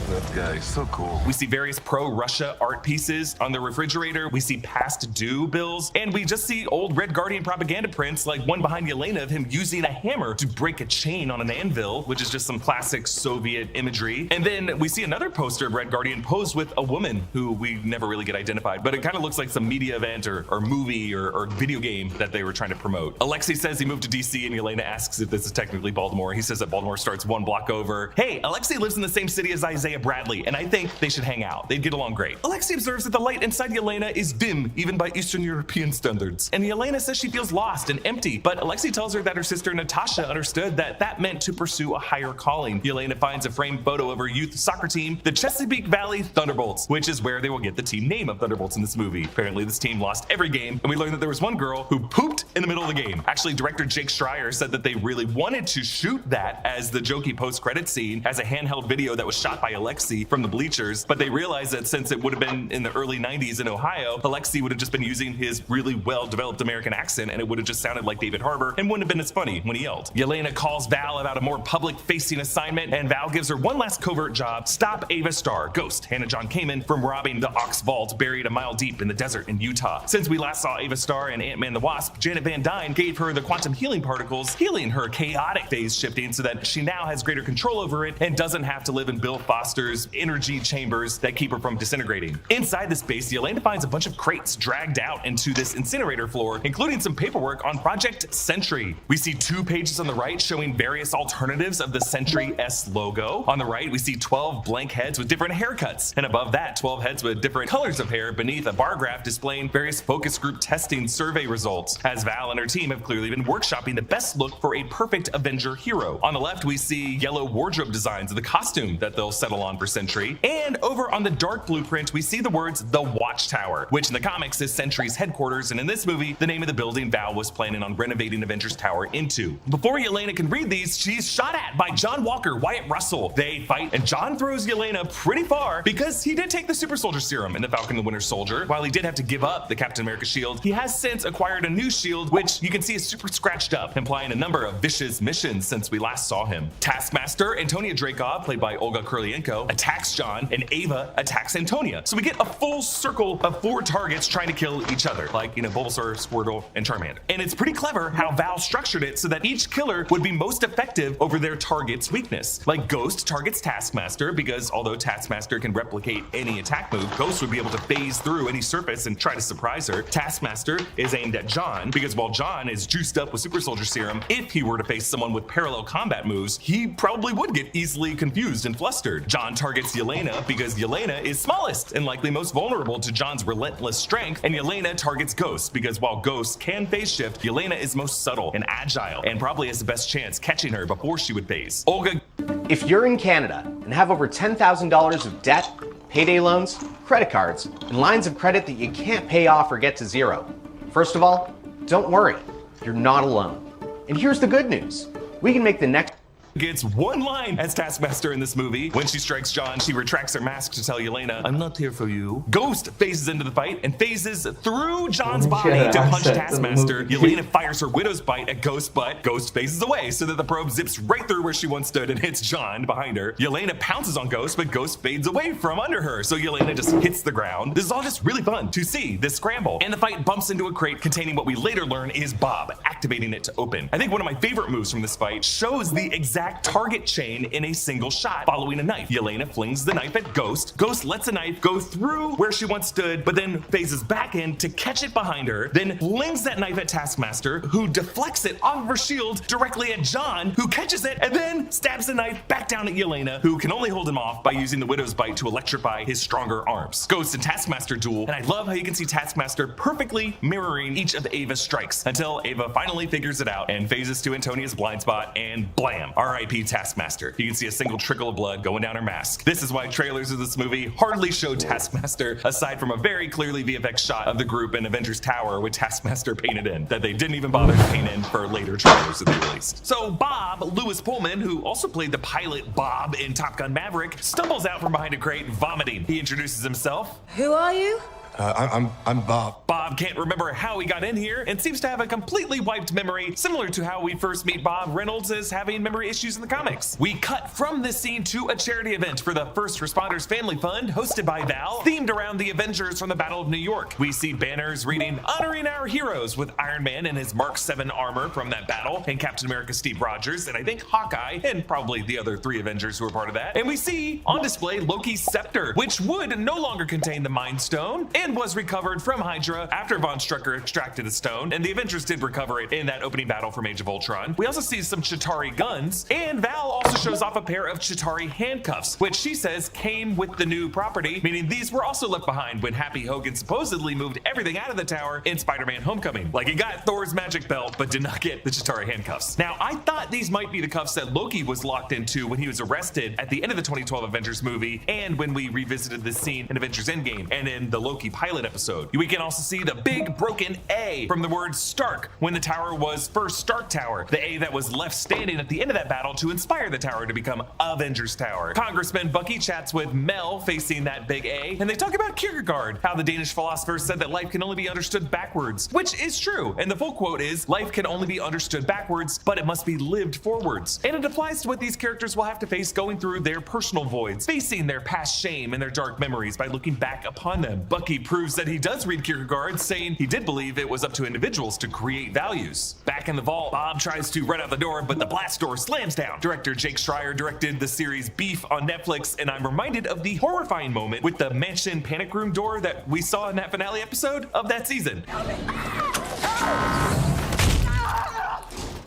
That guy is so cool. We see various pro-Russia art pieces on the refrigerator. We see past due bills, and we just see old Red Guardian propaganda prints, like one behind Yelena of him using a hammer to break a chain on an anvil, which is just some classic Soviet imagery. And then we see another poster of Red Guardian posed with a woman who we never really get identified, but it kind of looks like some media event or movie or video game that they were trying to promote. Alexei says he moved to DC, and Yelena asks if this is technically Baltimore. He says that Baltimore starts one block over. Hey, Alexei lives in the same city as Isaiah Bradley, and I think they should hang out. They'd get along great. Alexei observes that the light inside Yelena is dim, even by Eastern European standards. And Yelena says she feels lost and empty, but Alexei tells her that her sister Natasha understood that that meant to pursue a higher calling. Yelena finds a framed photo of her youth soccer team, the Chesapeake Valley Thunderbolts, which is where they will get the team name of Thunderbolts in this movie. Apparently, this team lost every game, and we learned that there was one girl who pooped in the middle of the game. Actually, director Jake Schreier said that they really wanted to shoot that as the jokey post-credit scene as a handheld video that was shot by Alexei from the bleachers, but they realized that since it would have been in the early 90s in Ohio, Alexei would have just been using his really well-developed American accent, and it would have just sounded like David Harbour and wouldn't have been as funny when he yelled. Yelena calls Val about a more public-facing assignment, and Val gives her one last covert job: stop Ava Starr, Ghost, Hannah John Kamen, from robbing the Ox Vault buried a mile deep in the desert in Utah. Since we last saw Ava Starr and Ant-Man the Wasp, Janet Van Dyne gave her the quantum healing particles, healing her chaotic phase shifting so that she now has greater control over it and doesn't have to live in Bill Foster's energy chambers that keep her from disintegrating. Inside this base, Yelena finds a bunch of crates dragged out into this incinerator floor, including some paperwork on Project Sentry. We see 2 pages on the right showing various alternatives of the Sentry S logo. On the right, we see 12 blank heads with different haircuts, and above that, 12 heads with different colors of hair beneath a bar graph displaying various focus group testing survey results, as Val and her team have clearly been workshopping the best look for a perfect Avenger hero. On the left, we see yellow wardrobe designs of the costume that they'll settle on for Sentry, and over on the dark blueprint, we see the words The Watchtower, which in the comics is Sentry's headquarters, and in this movie, the name of the building Val was planning on renovating Avengers Tower into. Before Yelena can read these, she's shot at by John Walker, Wyatt Russell. They fight, and John throws Yelena pretty far because he did take the super soldier serum in the Falcon and the Winter Soldier. While he did have to give up the Captain America shield, he has since acquired a new shield, which you can see is super scratched up, implying a number of vicious missions since we last saw him. Taskmaster Antonia Dreykov, played by Olga Kurylenko, attacks John, and Ava attacks Antonia. So we get a full circle of 4 targets trying to kill each other, like, Bulbasaur, Squirtle, and Charmander. And it's pretty clever how Val structured it so that each killer would be most effective over their target's weakness. Like Ghost targets Taskmaster because although Taskmaster can replicate any attack move, Ghost would be able to phase through any surface and try to surprise her. Taskmaster is aimed at John because while John is juiced up with super soldier serum, if he were to face someone with parallel combat moves, he probably would get easily clearly confused and flustered. John targets Yelena because Yelena is smallest and likely most vulnerable to John's relentless strength, and Yelena targets Ghost because while Ghost can phase shift, Yelena is most subtle and agile and probably has the best chance catching her before she would phase. Olga. If you're in Canada and have over $10,000 of debt, payday loans, credit cards, and lines of credit that you can't pay off or get to zero, first of all, don't worry, you're not alone. And here's the good news. We can make the next Gets one line as Taskmaster in this movie. When she strikes John, she retracts her mask to tell Yelena, "I'm not here for you." Ghost phases into the fight and phases through John's body to punch Taskmaster. Yelena fires her Widow's Bite at Ghost, but Ghost phases away so that the probe zips right through where she once stood and hits John behind her. Yelena pounces on Ghost, but Ghost fades away from under her, so Yelena just hits the ground. This is all just really fun to see, this scramble. And the fight bumps into a crate containing what we later learn is Bob, activating it to open. I think one of my favorite moves from this fight shows the exact target chain in a single shot, following a knife. Yelena flings the knife at Ghost. Ghost lets a knife go through where she once stood, but then phases back in to catch it behind her, then flings that knife at Taskmaster, who deflects it off of her shield directly at John, who catches it, and then stabs the knife back down at Yelena, who can only hold him off by using the Widow's Bite to electrify his stronger arms. Ghost and Taskmaster duel, and I love how you can see Taskmaster perfectly mirroring each of Ava's strikes, until Ava finally figures it out and phases to Antonia's blind spot, and blam, R.I.P. Taskmaster. You can see a single trickle of blood going down her mask. This is why trailers of this movie hardly show Taskmaster, aside from a very clearly VFX shot of the group in Avengers Tower with Taskmaster painted in, that they didn't even bother to paint in for later trailers that they released. So Bob, Lewis Pullman, who also played the pilot Bob in Top Gun Maverick, stumbles out from behind a crate vomiting. He introduces himself. Who are you? I'm Bob. Bob can't remember how he got in here and seems to have a completely wiped memory, similar to how we first meet Bob Reynolds as having memory issues in the comics. We cut from this scene to a charity event for the First Responders Family Fund, hosted by Val, themed around the Avengers from the Battle of New York. We see banners reading, "Honoring Our Heroes," with Iron Man in his Mark 7 armor from that battle, and Captain America Steve Rogers, and I think Hawkeye, and probably the other 3 Avengers who were part of that. And we see on display Loki's scepter, which would no longer contain the Mind Stone, and was recovered from Hydra after Von Strucker extracted the stone, and the Avengers did recover it in that opening battle from Age of Ultron. We also see some Chitauri guns, and Val also shows off a pair of Chitauri handcuffs, which she says came with the new property, meaning these were also left behind when Happy Hogan supposedly moved everything out of the tower in Spider-Man Homecoming. Like, he got Thor's magic belt, but did not get the Chitauri handcuffs. Now, I thought these might be the cuffs that Loki was locked into when he was arrested at the end of the 2012 Avengers movie, and when we revisited this scene in Avengers Endgame and in the Loki pilot episode. We can also see the big broken A from the word Stark when the tower was first Stark Tower, the A that was left standing at the end of that battle to inspire the tower to become Avengers Tower. Congressman Bucky chats with Mel facing that big A, and they talk about Kierkegaard, how the Danish philosopher said that life can only be understood backwards, which is true, and the full quote is, "Life can only be understood backwards, but it must be lived forwards." And it applies to what these characters will have to face going through their personal voids, facing their past shame and their dark memories by looking back upon them. Bucky proves that he does read Kierkegaard, saying he did believe it was up to individuals to create values. Back in the vault, Bob tries to run out the door, but the blast door slams down. Director Jake Schreier directed the series Beef on Netflix, and I'm reminded of the horrifying moment with the mansion panic room door that we saw in that finale episode of that season.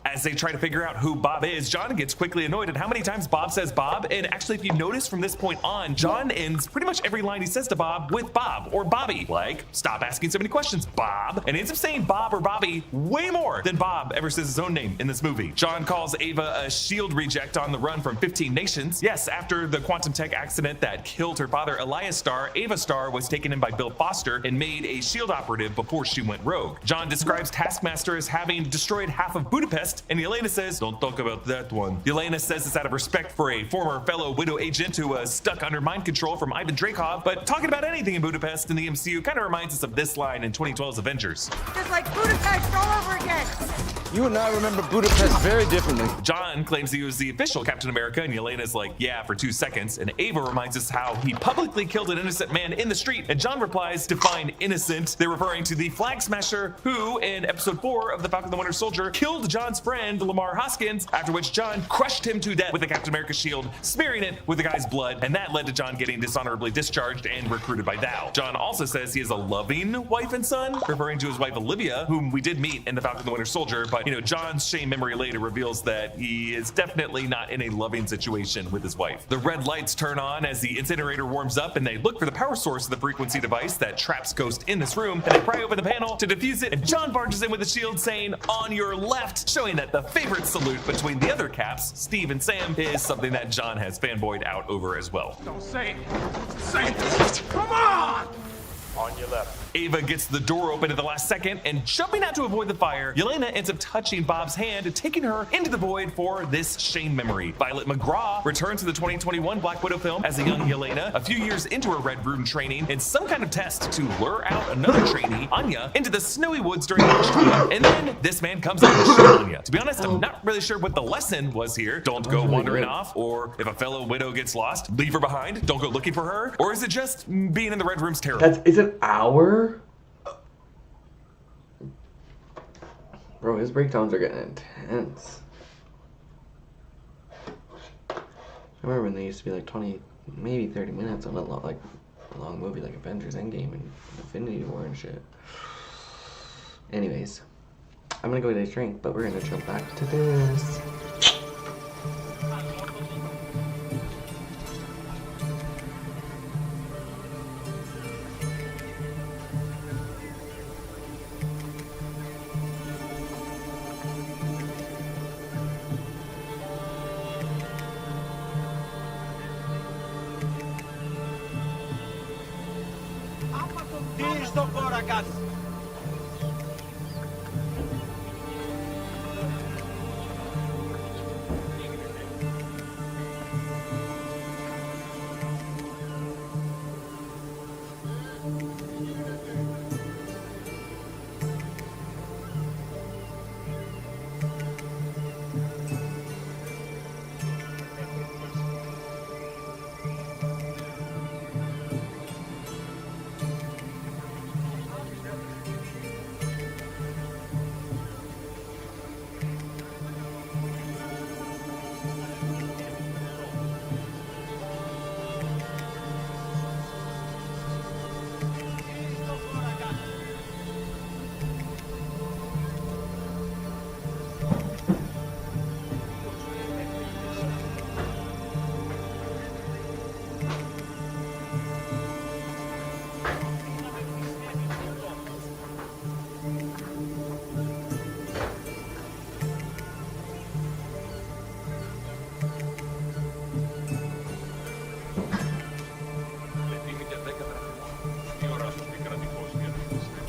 As they try to figure out who Bob is, John gets quickly annoyed at how many times Bob says Bob, and actually if you notice from this point on, John ends pretty much every line he says to Bob with Bob or Bobby, like, "Stop asking so many questions, Bob," and ends up saying Bob or Bobby way more than Bob ever says his own name in this movie. John calls Ava a SHIELD reject on the run from 15 nations. Yes, after the quantum tech accident that killed her father Elias Starr, Ava Starr was taken in by Bill Foster and made a SHIELD operative before she went rogue. John describes Taskmaster as having destroyed half of Budapest, and Yelena says, "Don't talk about that one." Yelena says this out of respect for a former fellow Widow agent who was stuck under mind control from Ivan Dreykov, but talking about anything in Budapest in the MCU kind of reminds us of this line in 2012's Avengers. It's like Budapest all over again. You and I remember Budapest very differently. John claims he was the official Captain America, and Yelena's like, "Yeah," for 2 seconds, and Ava reminds us how he publicly killed an innocent man in the street, and John replies, "Define innocent." They're referring to the Flag Smasher who, in episode 4 of The Falcon and the Winter Soldier, killed John's friend Lamar Hoskins, after which John crushed him to death with the Captain America shield, smearing it with the guy's blood, and that led to John getting dishonorably discharged and recruited by Val. John also says he has a loving wife and son, referring to his wife Olivia, whom we did meet in The Falcon and the Winter Soldier, but But, you know, John's shame memory later reveals that he is definitely not in a loving situation with his wife. The red lights turn on as the incinerator warms up, and they look for the power source of the frequency device that traps Ghost in this room, and they pry open the panel to defuse it, and John barges in with a shield saying, "On your left," showing that the favorite salute between the other Caps, Steve and Sam, is something that John has fanboyed out over as well. Don't say it. Say it. Come on! On your left. Ava gets the door open at the last second, and jumping out to avoid the fire, Yelena ends up touching Bob's hand and taking her into the void for this shame memory. Violet McGraw returns to the 2021 Black Widow film as a young Yelena, a few years into her Red Rune training, in some kind of test to lure out another trainee, Anya, into the snowy woods during lunchtime. And then this man comes out and shoots Anya. To be honest, I'm not really sure what the lesson was here. Don't go wandering off, or if a fellow widow gets lost, leave her behind. Don't go looking for her. Or is it just being in the Red Room's terrible? Is an hour? Bro, his breakdowns are getting intense. I remember when they used to be like 20, maybe 30 minutes on a long movie like Avengers Endgame and Infinity War and shit. Anyways, I'm gonna go get a drink, but we're gonna jump back to this.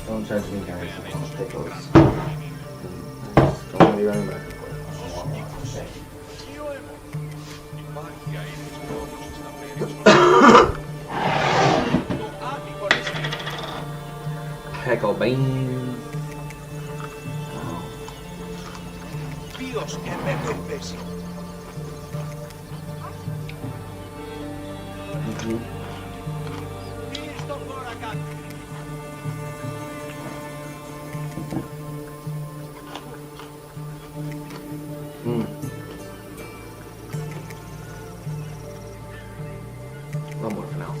Don't judge me, guys. I'll take those. Don't want to be running back and forth. Pickle beans. Dios que me recompense. One more for now.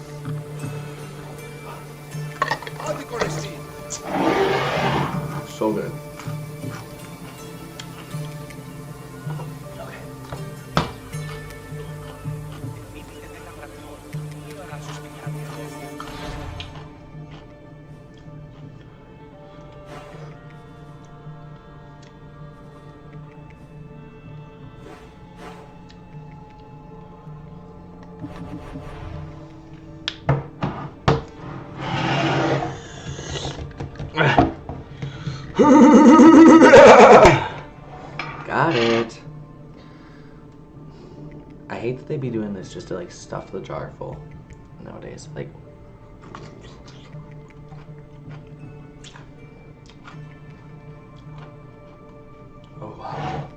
So good. Got it. I hate that they be doing this just to like stuff the jar full nowadays. Like, oh wow.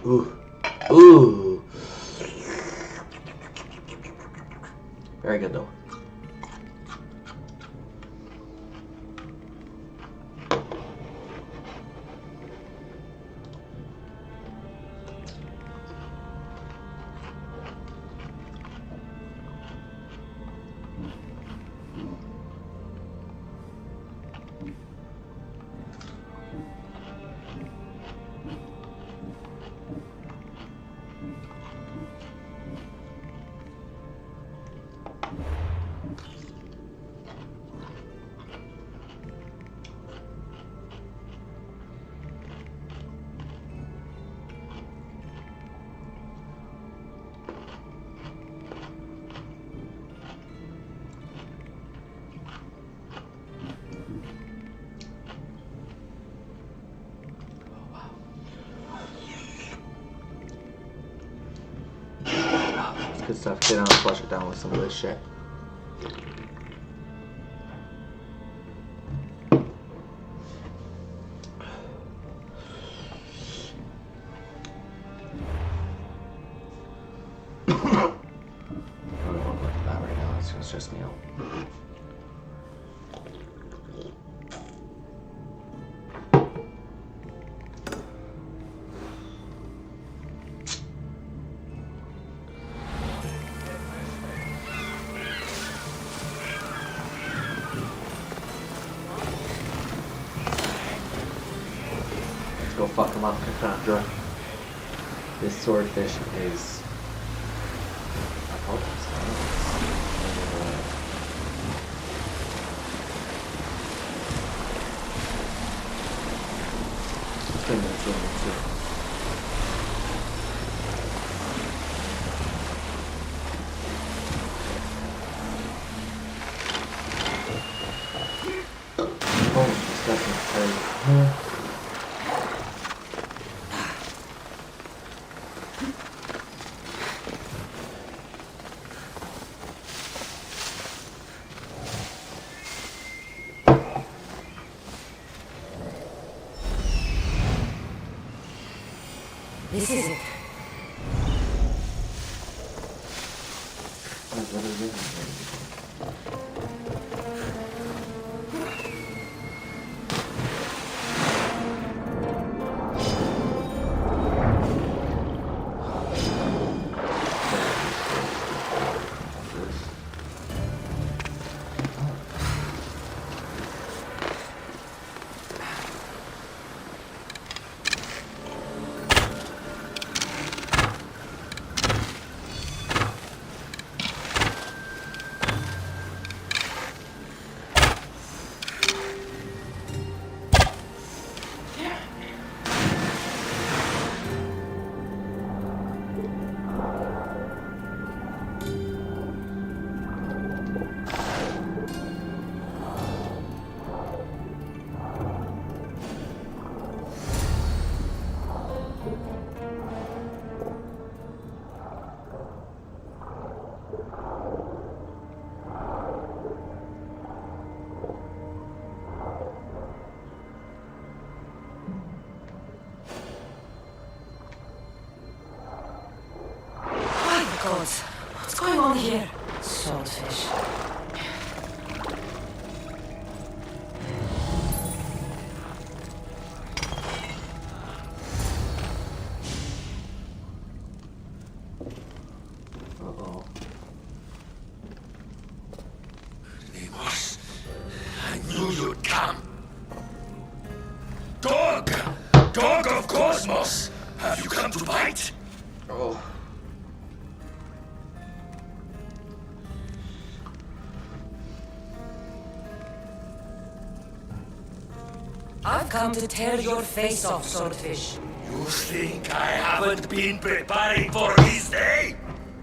Ooh. Ooh. Very good though. Good stuff. Get on, flush it down with some of this shit. I don't want to look at that right now. It's gonna stress me out. Go fuck him up, Cassandra. This swordfish is... I hope it's oh, it's definitely This is it. God, what's going on here? Swordfish. Deimos, I knew you'd come. Dog! Dog of Cosmos! Have you come to bite? Oh. I've come to tear your face off, Swordfish. You think I haven't been preparing for this day?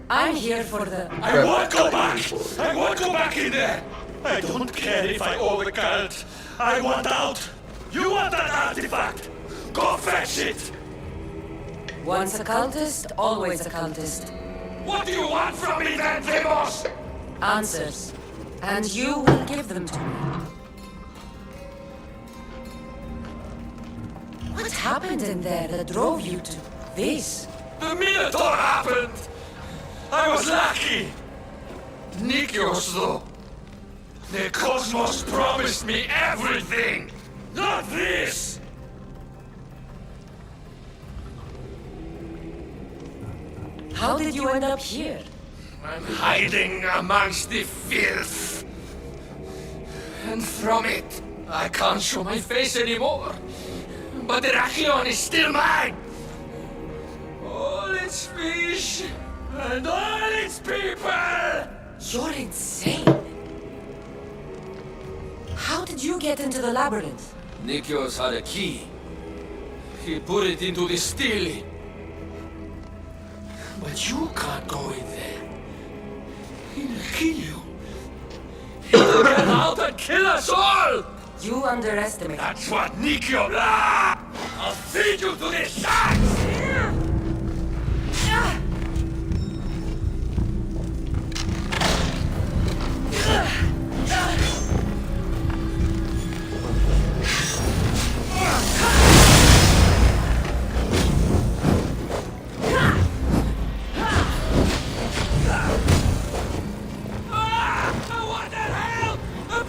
I'm here for the... I won't go back! I won't go back in there! I don't care if I owe the cult. I want out! You want that artifact? Go fetch it! Once a cultist, always a cultist. What do you want from me then, Deimos? Answers. And you will give them to me. What happened in there that drove you to... This? The Minotaur happened! I was lucky! Nikios, though. The Cosmos promised me everything! Not this! How did you end up here? I'm hiding amongst the filth. And from it, I can't show my face anymore. But the Rachion is still mine! All its fish and all its people! You're insane. How did you get into the labyrinth? Nikios had a key. He put it into the stele. But you can't go in there. He'll kill you. He'll get out and kill us all! You underestimate. That's what Nikio... Ah! I'll feed you to the sharks!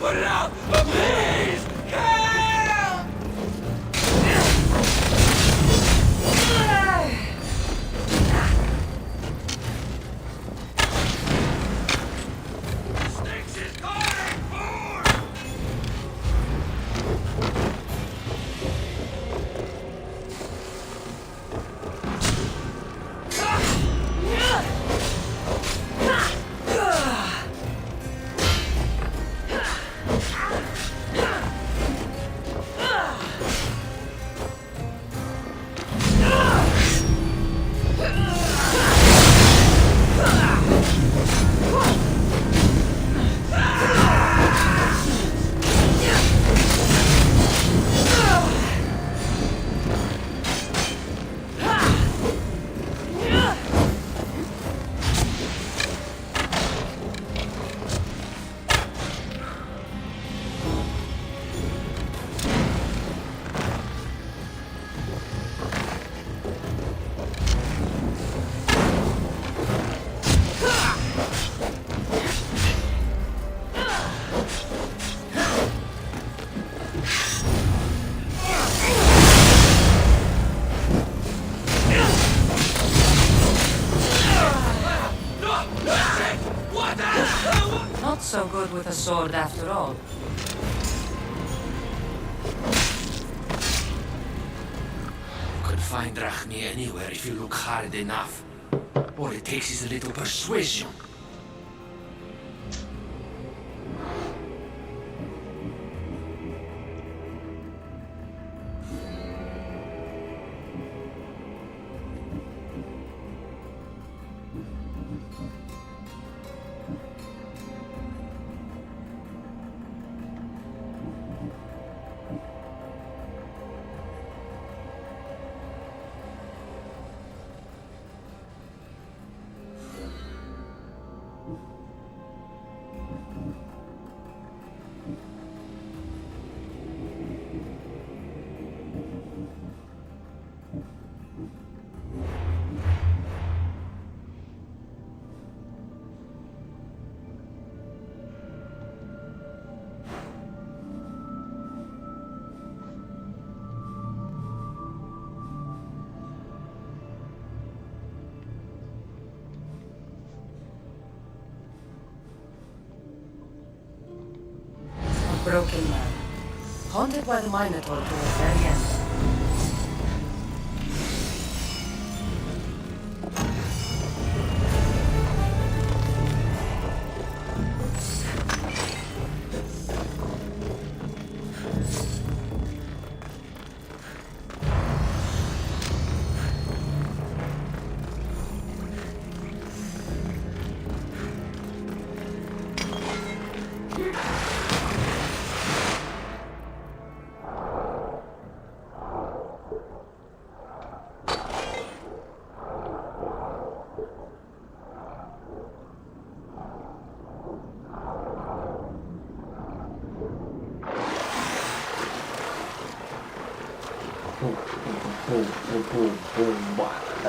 Put it out! Please! Help! Styx is calling for! Not so good with a sword after all. You could find Drachmi anywhere if you look hard enough. All it takes is a little persuasion. Broken man. Haunted by the Minotaur to the very end. Boom, boom, boom, boom, boom, boom.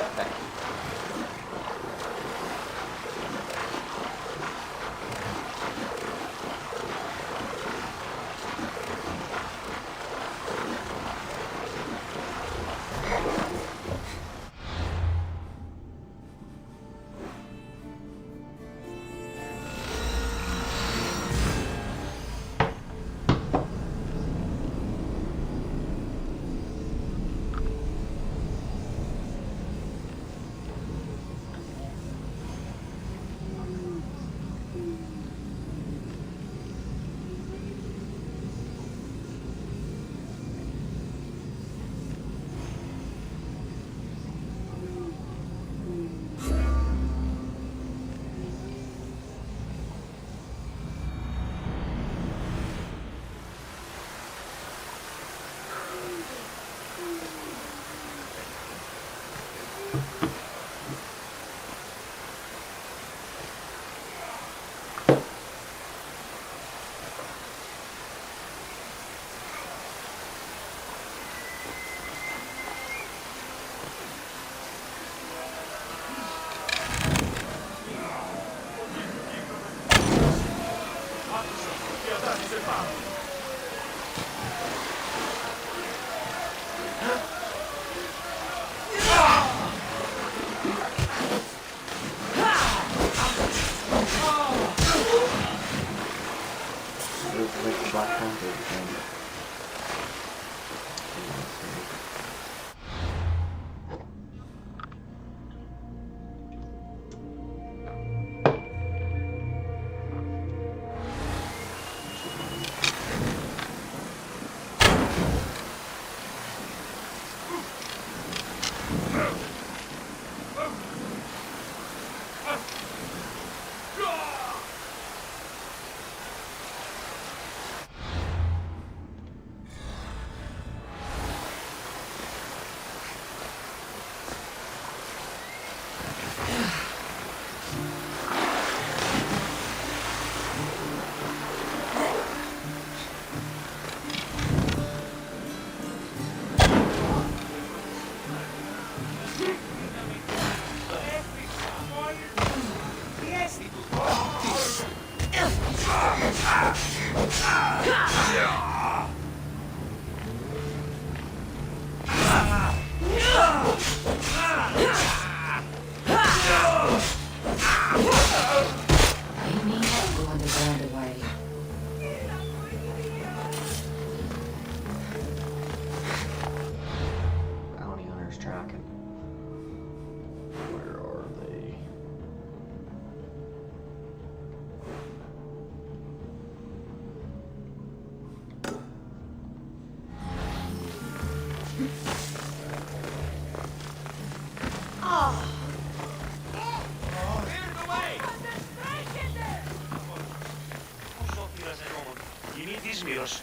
Ismiros.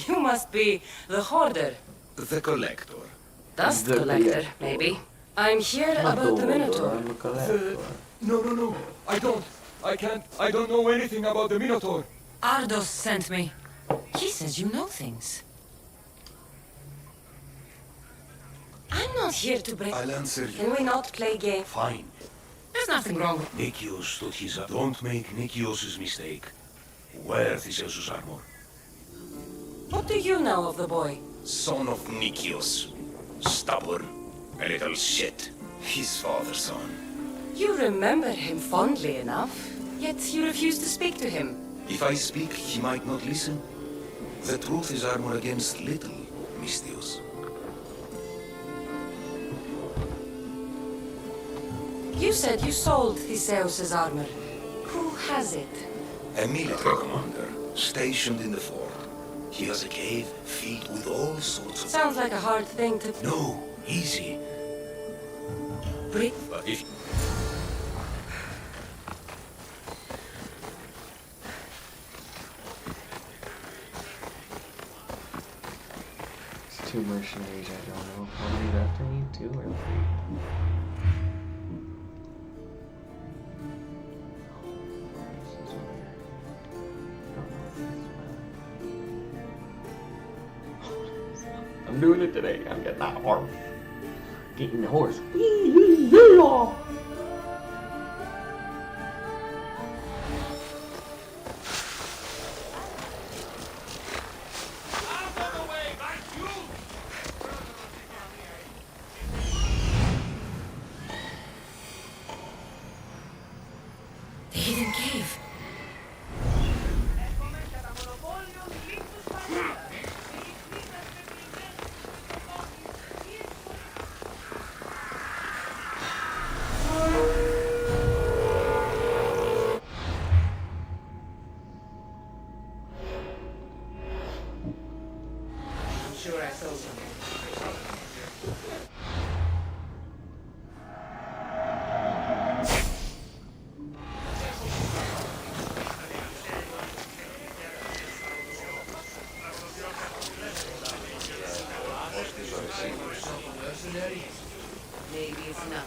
You must be the hoarder. The collector. Dust collector, maybe. I'm here about the Minotaur. No. I don't. I can't. I don't know anything about the Minotaur. Ardos sent me. He says you know things. I'm not here to break... I'll answer you. Can we not play game? Fine. There's nothing wrong. Nikios took his... Don't make Nikios' mistake. Wear Theseus' armor. What do you know of the boy? Son of Nikios. Stubborn. A little shit. His father's son. You remember him fondly enough, yet you refuse to speak to him. If I speak, he might not listen. The truth is armor against little, Mystios. You said you sold Theseus' armor. Who has it? A military commander, stationed in the fort. He has a cave filled with all sorts of... Sounds like a hard thing to... No, easy. Break. But if... It's 2 mercenaries, I don't know. How many left I need? 2 or 3? I'm doing it today. I'm getting that horse. Getting the horse. The hidden cave. Sure, I sold them. Maybe it's not.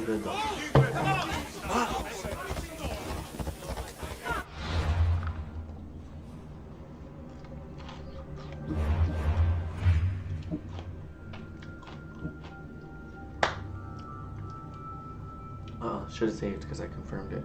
good though. Oh, should have saved because I confirmed it.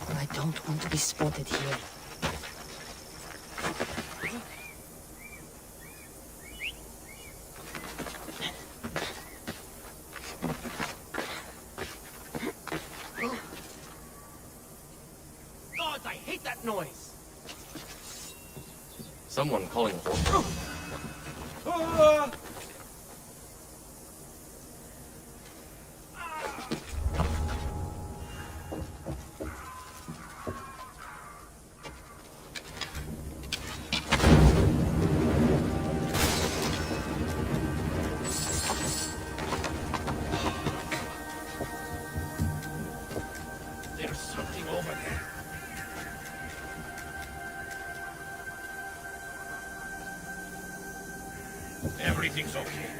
I don't want to be spotted here. God, I hate that noise! Someone calling a horse. There's something over there. Everything's okay.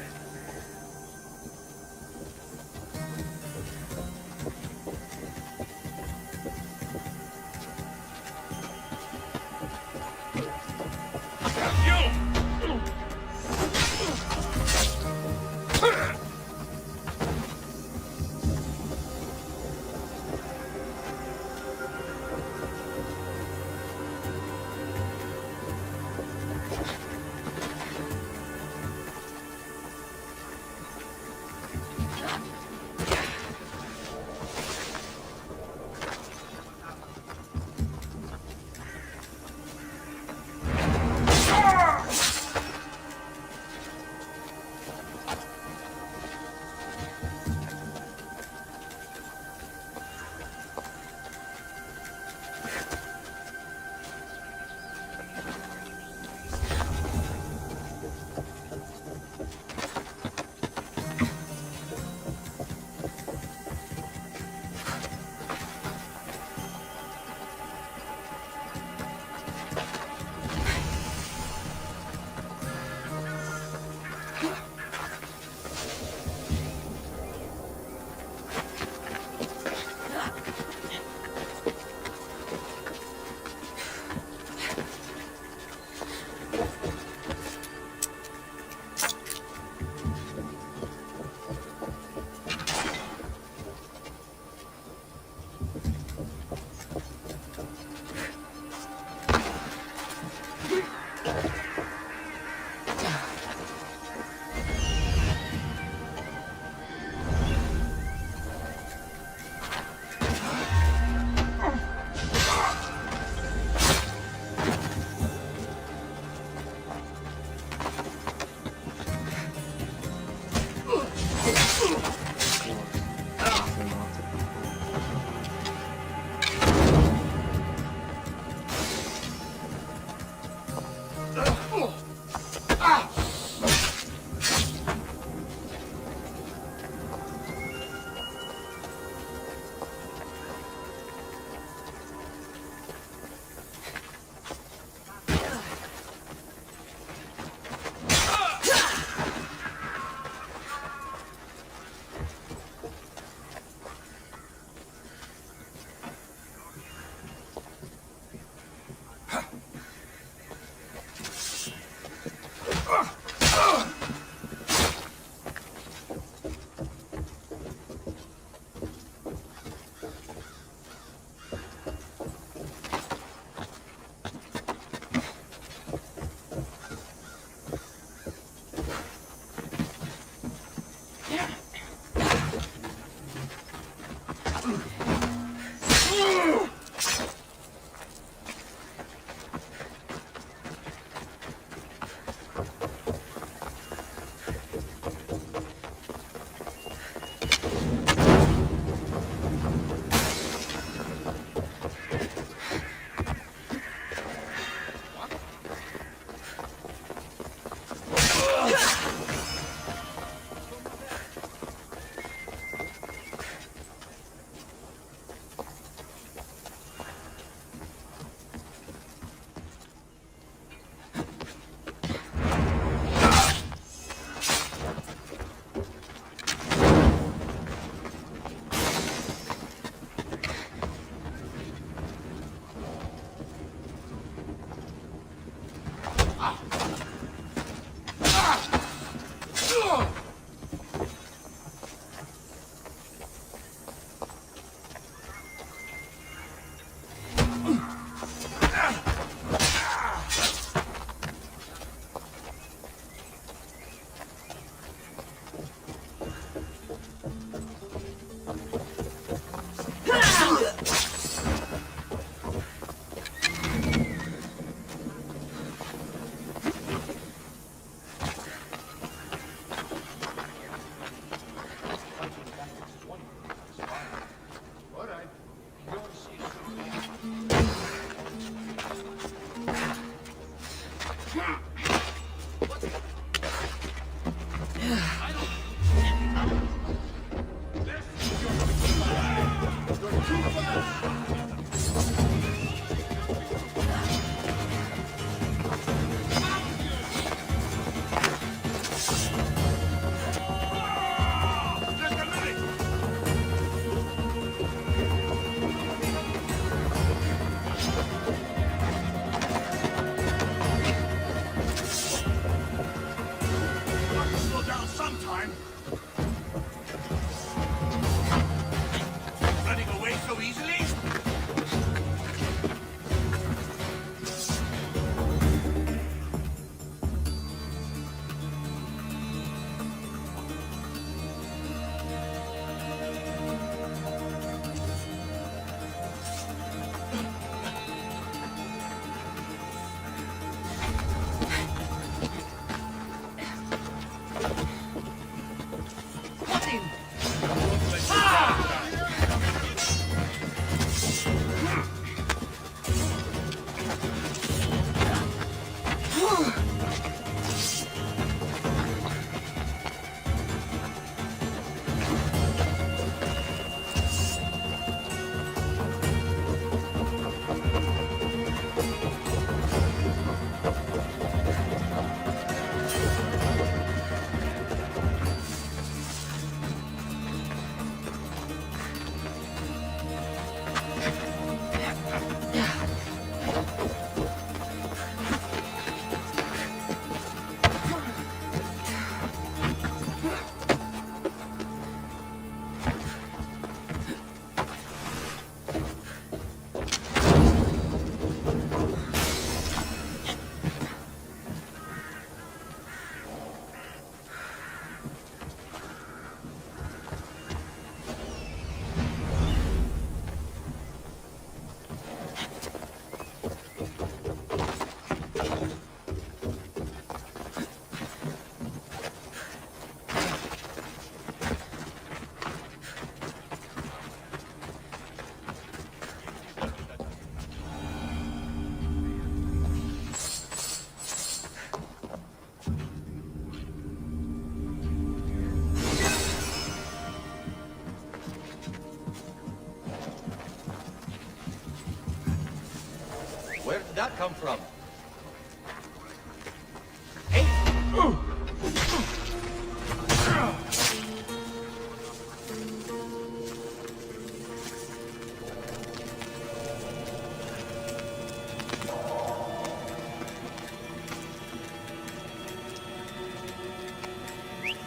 that come from?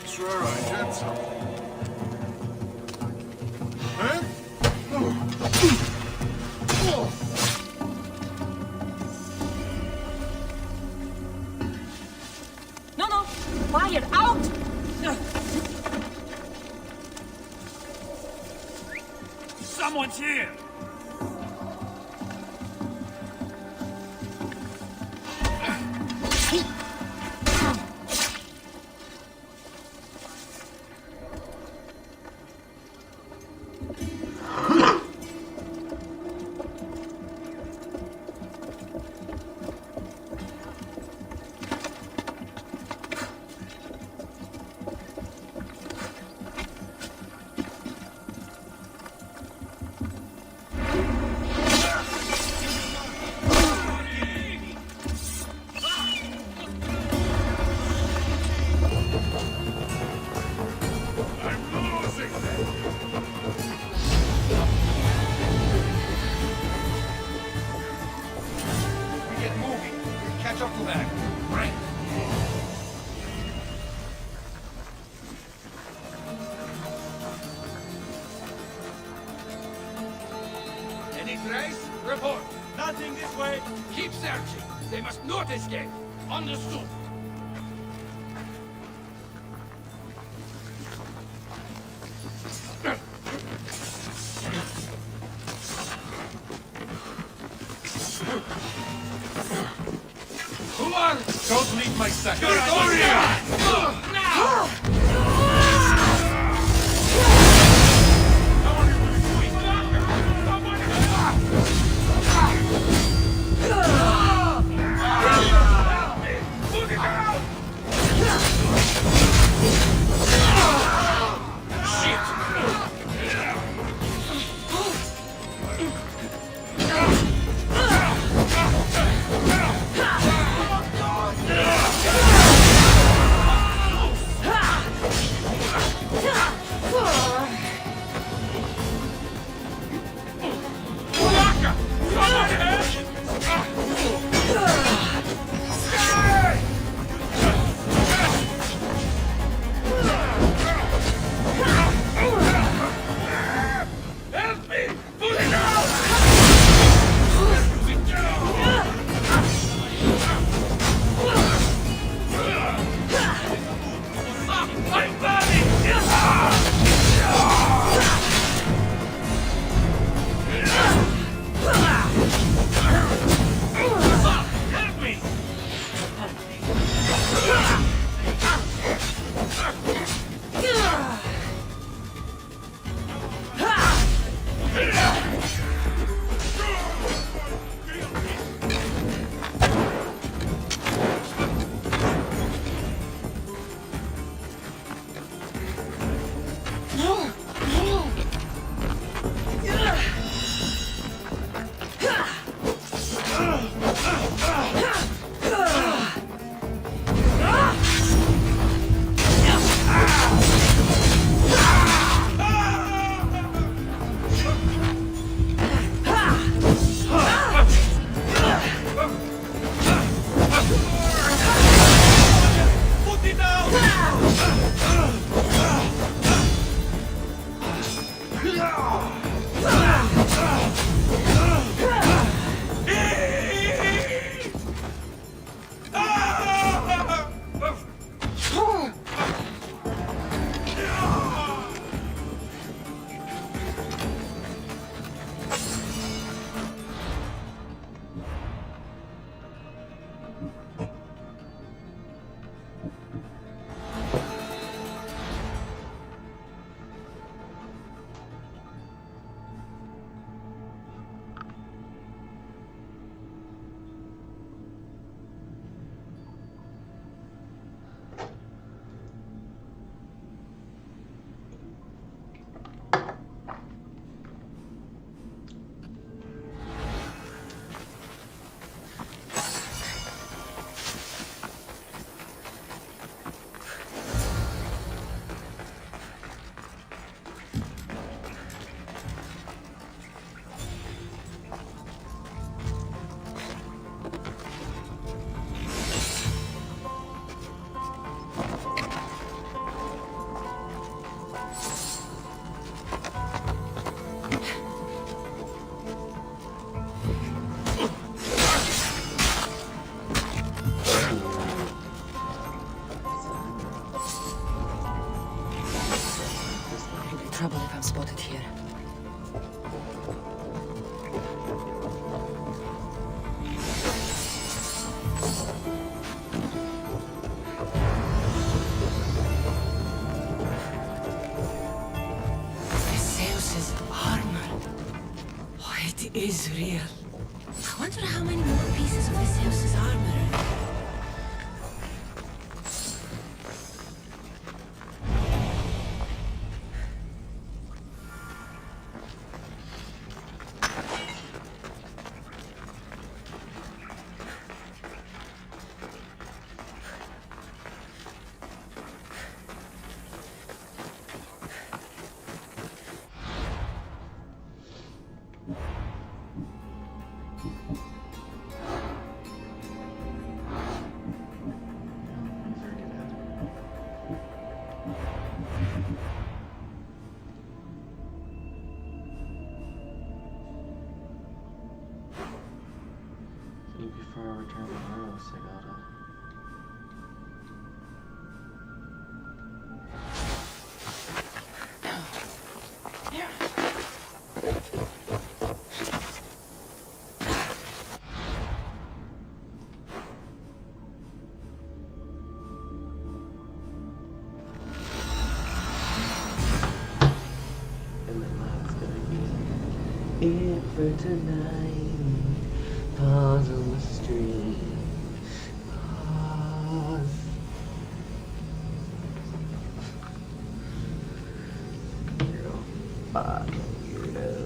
Sure, I did something. Huh? No! Fire! Out! Someone's here! Catch up to that. Right. Any trace? Report. Nothing this way. Keep searching. They must not escape. Understood. Who are? Don't leave my second. Now! Ha! It is real. I wonder how many more pieces of this house's armor. Before I return to Eros, I gotta... And then that's gonna be it for tonight. Pause on the stream. Pause. Weirdo. Fucking weirdo.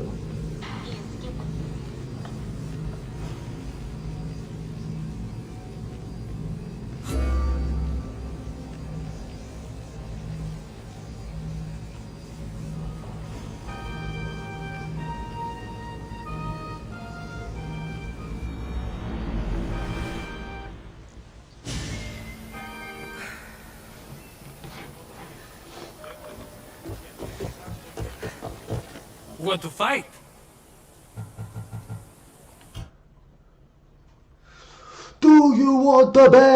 Want to fight? Do you want the best?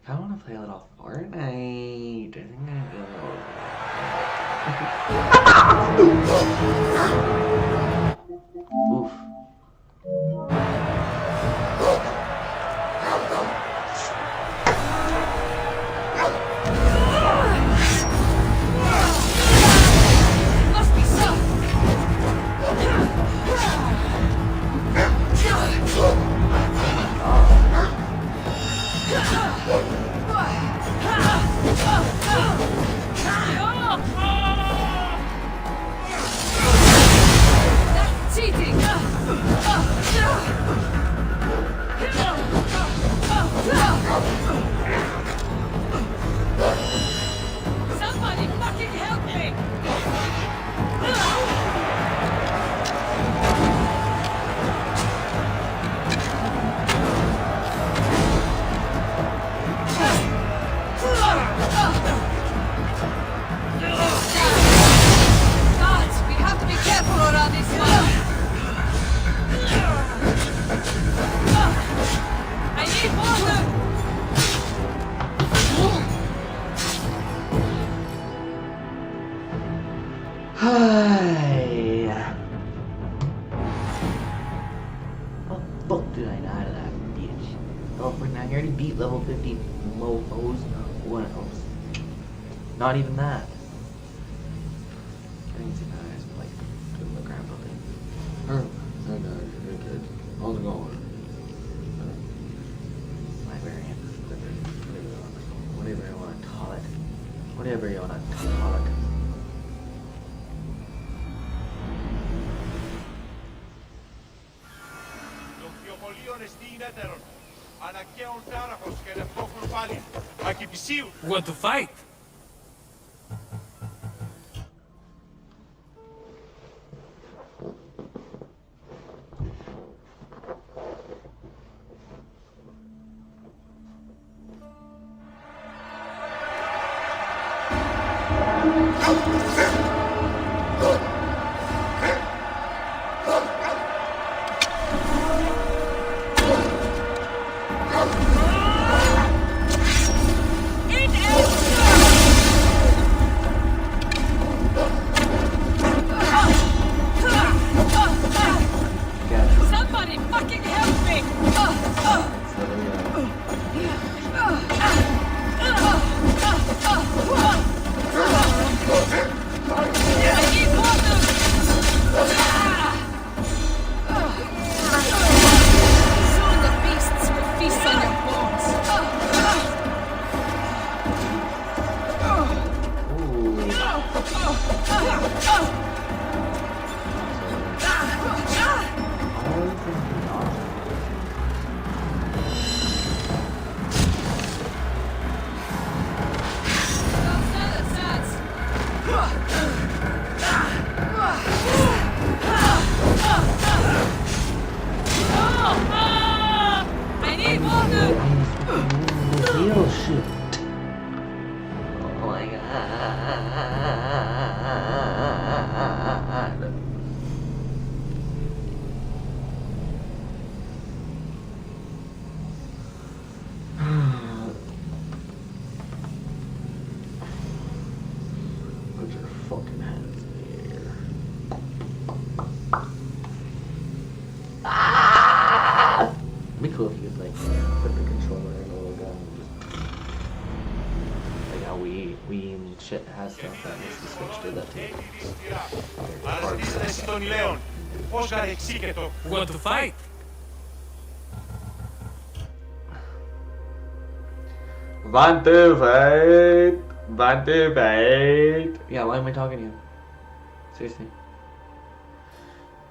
I want to play a little Fortnite. I think I'm gonna Oof. Somebody fucking help me! Guards, we have to be careful around this one. I need water! Hi. How the fuck did I die to that bitch? Oh, for now, you already beat level 50 mofos. What else? Not even that. I didn't see my eyes, but like, doing the grandpa thing. Hey guys, hey kids. How's it going? Librarian. Whatever you want to call it. Whatever you want to call it. Want to fight? Somebody fucking help me! I need water! Real shit. Oh my god. Put your fucking hands in the air. Ah! It'd be cool if you could like put the controller in a little gun and just like how we and shit has stuff that makes the switch to that too. Want to fight? Want to fight? Want to fight? Yeah, why am I talking to you? Seriously.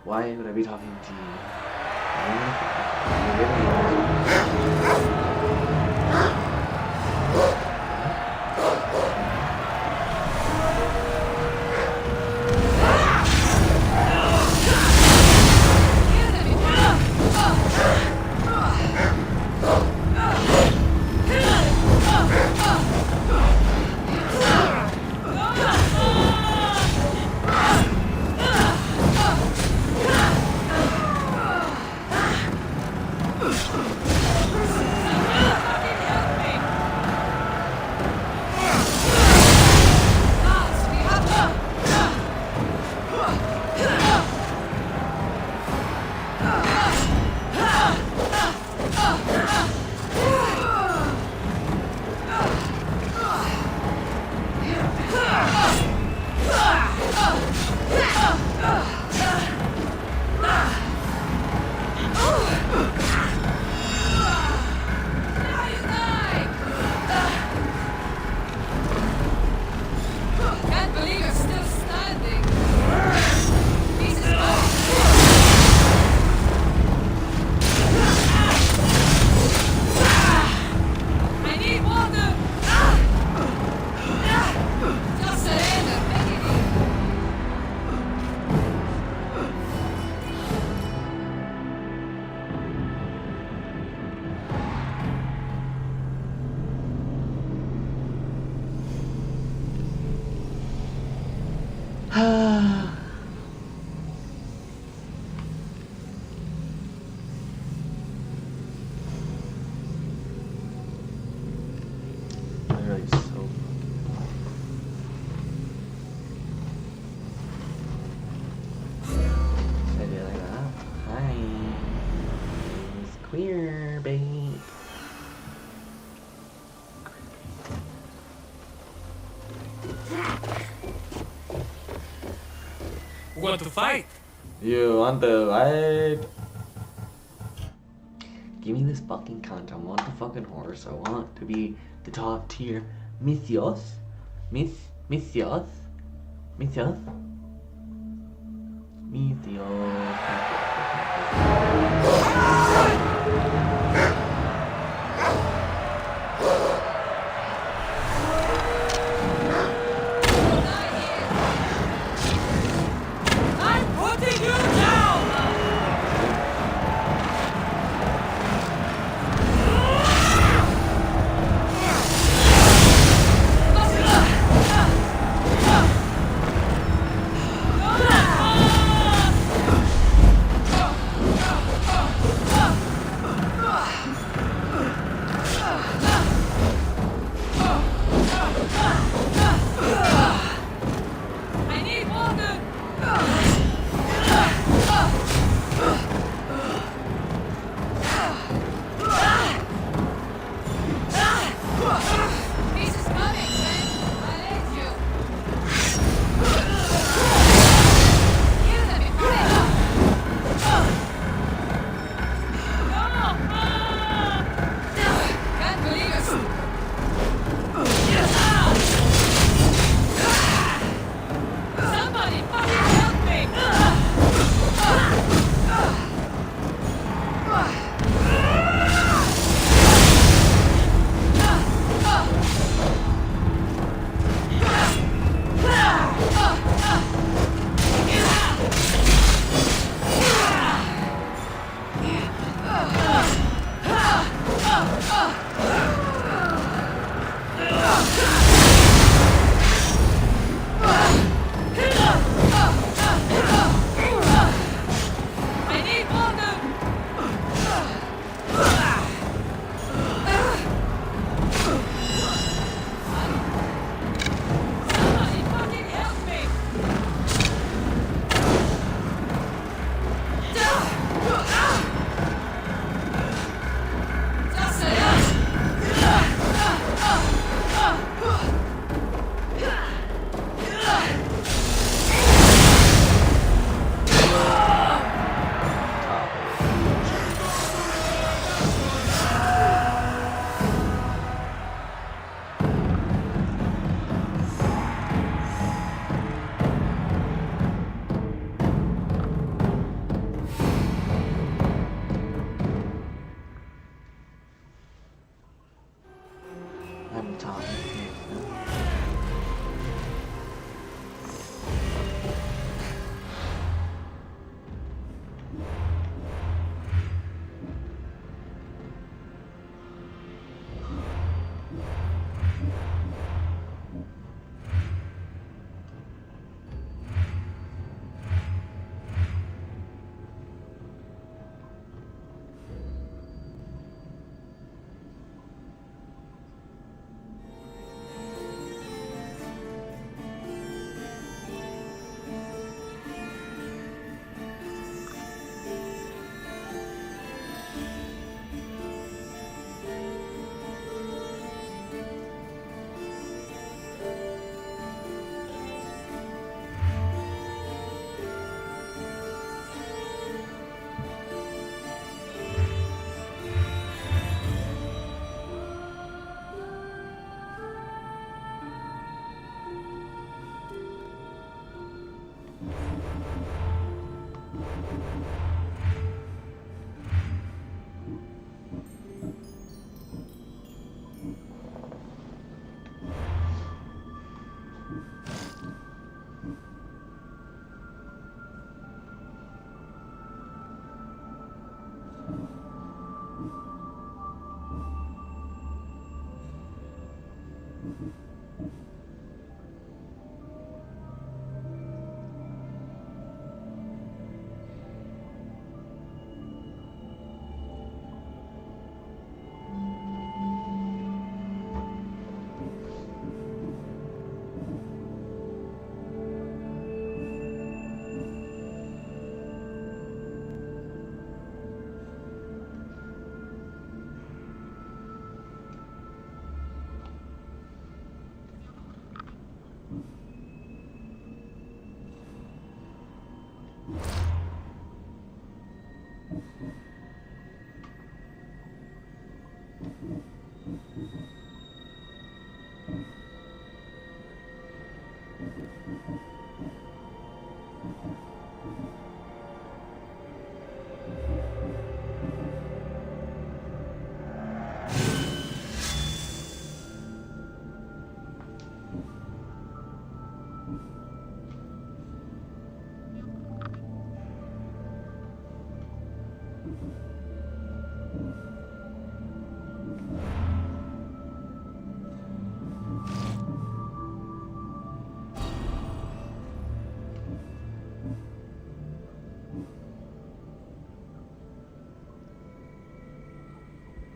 Why would I be talking to you? Can't believe you're still standing. Jesus, I need water. Just surrender, begging you. Literally so fucking Should I do it like that? Hi. It's queer bait. Want to fight? You want to fight? Give me this fucking cunt. I want the fucking horse. I want to be the top tier Mythios. Mythios. I'm putting you down!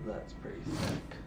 That's pretty sick.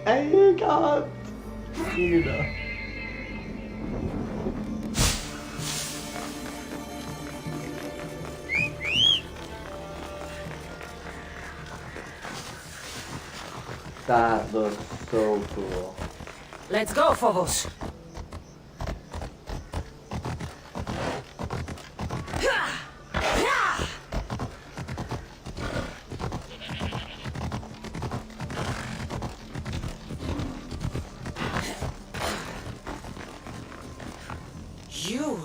I can't. Either. That looks so cool. Let's go, Phobos. You.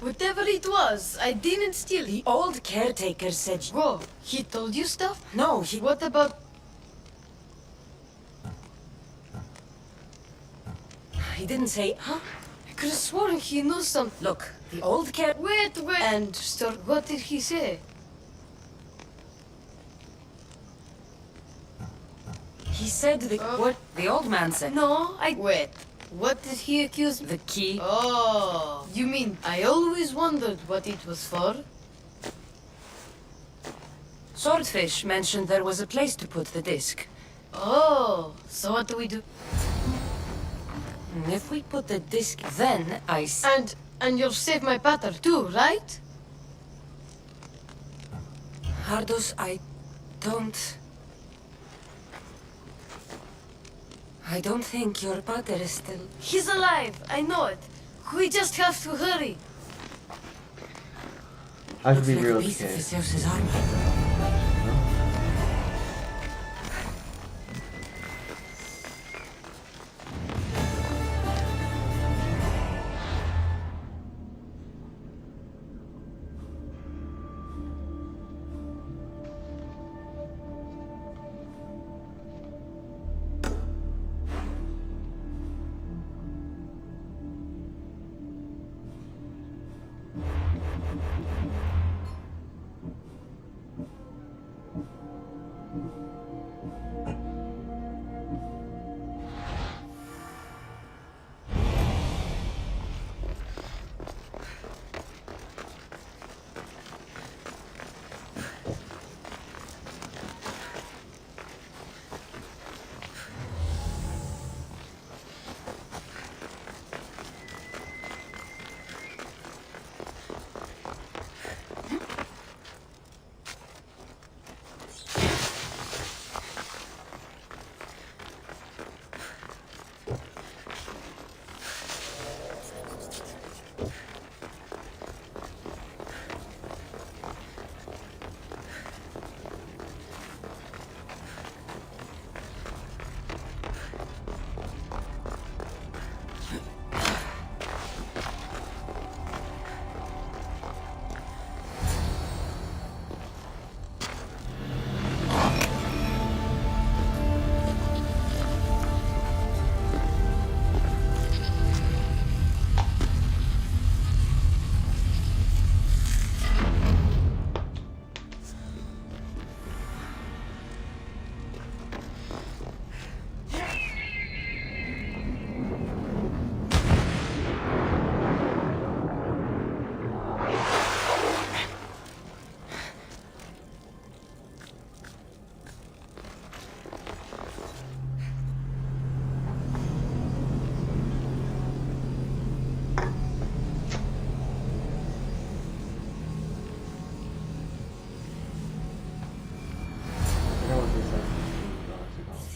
Whatever it was, I didn't steal it. The old caretaker said. Whoa, he told you stuff? No, he. What about? He didn't say. Huh? I could have sworn he knew something. Look, the old car. Wait. And sir, what did he say? He said the what? The old man said. No, wait. What did he accuse me? The key? Oh, you mean I always wondered what it was for? Swordfish mentioned there was a place to put the disc. Oh, so what do we do? If we put the disc, then And you'll save my pater too, right? Ardos, I don't think your pater is still... He's alive, I know it. We just have to hurry. I have to be Looks like real a piece of kid. Theseus's armor.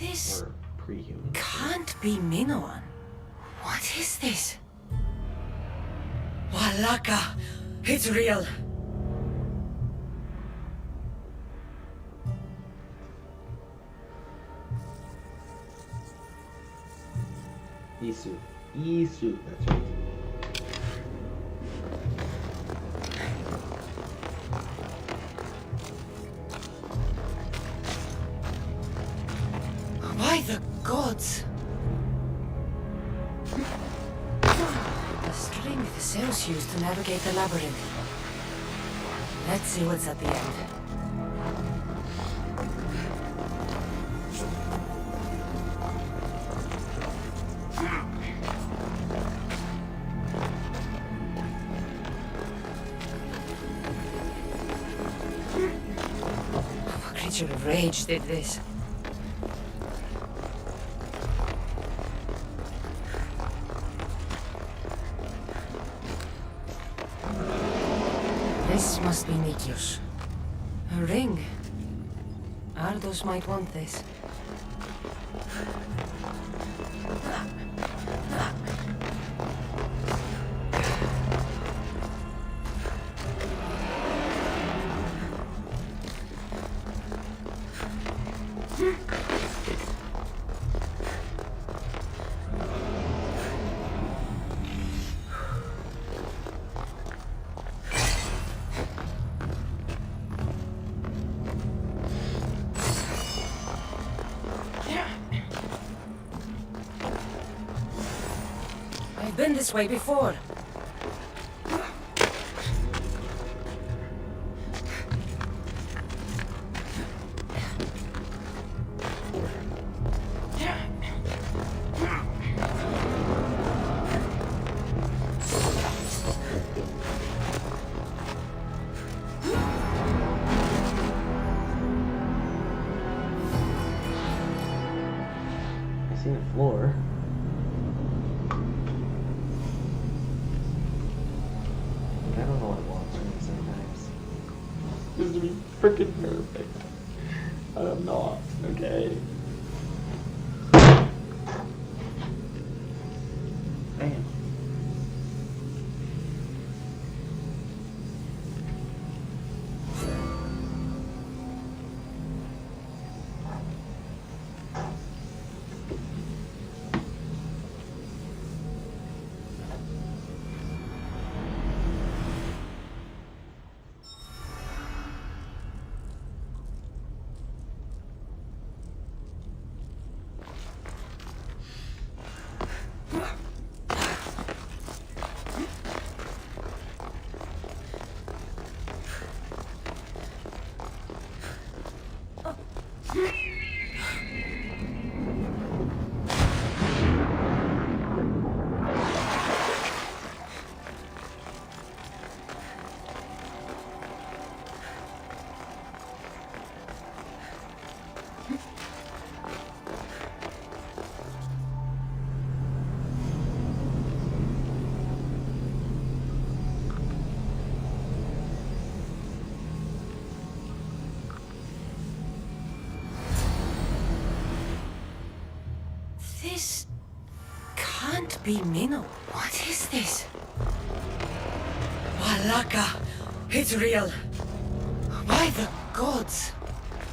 This pre-human. can't be Minoan. What is this? Walaka! It's real! Isu. Isu, that's right. By the gods! The string Theseus used to navigate the labyrinth. Let's see what's at the end. A creature of rage did this. This must be Nikios. A ring. Ardos might want this. I've been this way before. seen a floor. I don't know what it wants from me sometimes. Just to be freaking perfect. But I'm not, okay? Damn. This can't be Minnow. What is this? Walaka! It's real! By the gods!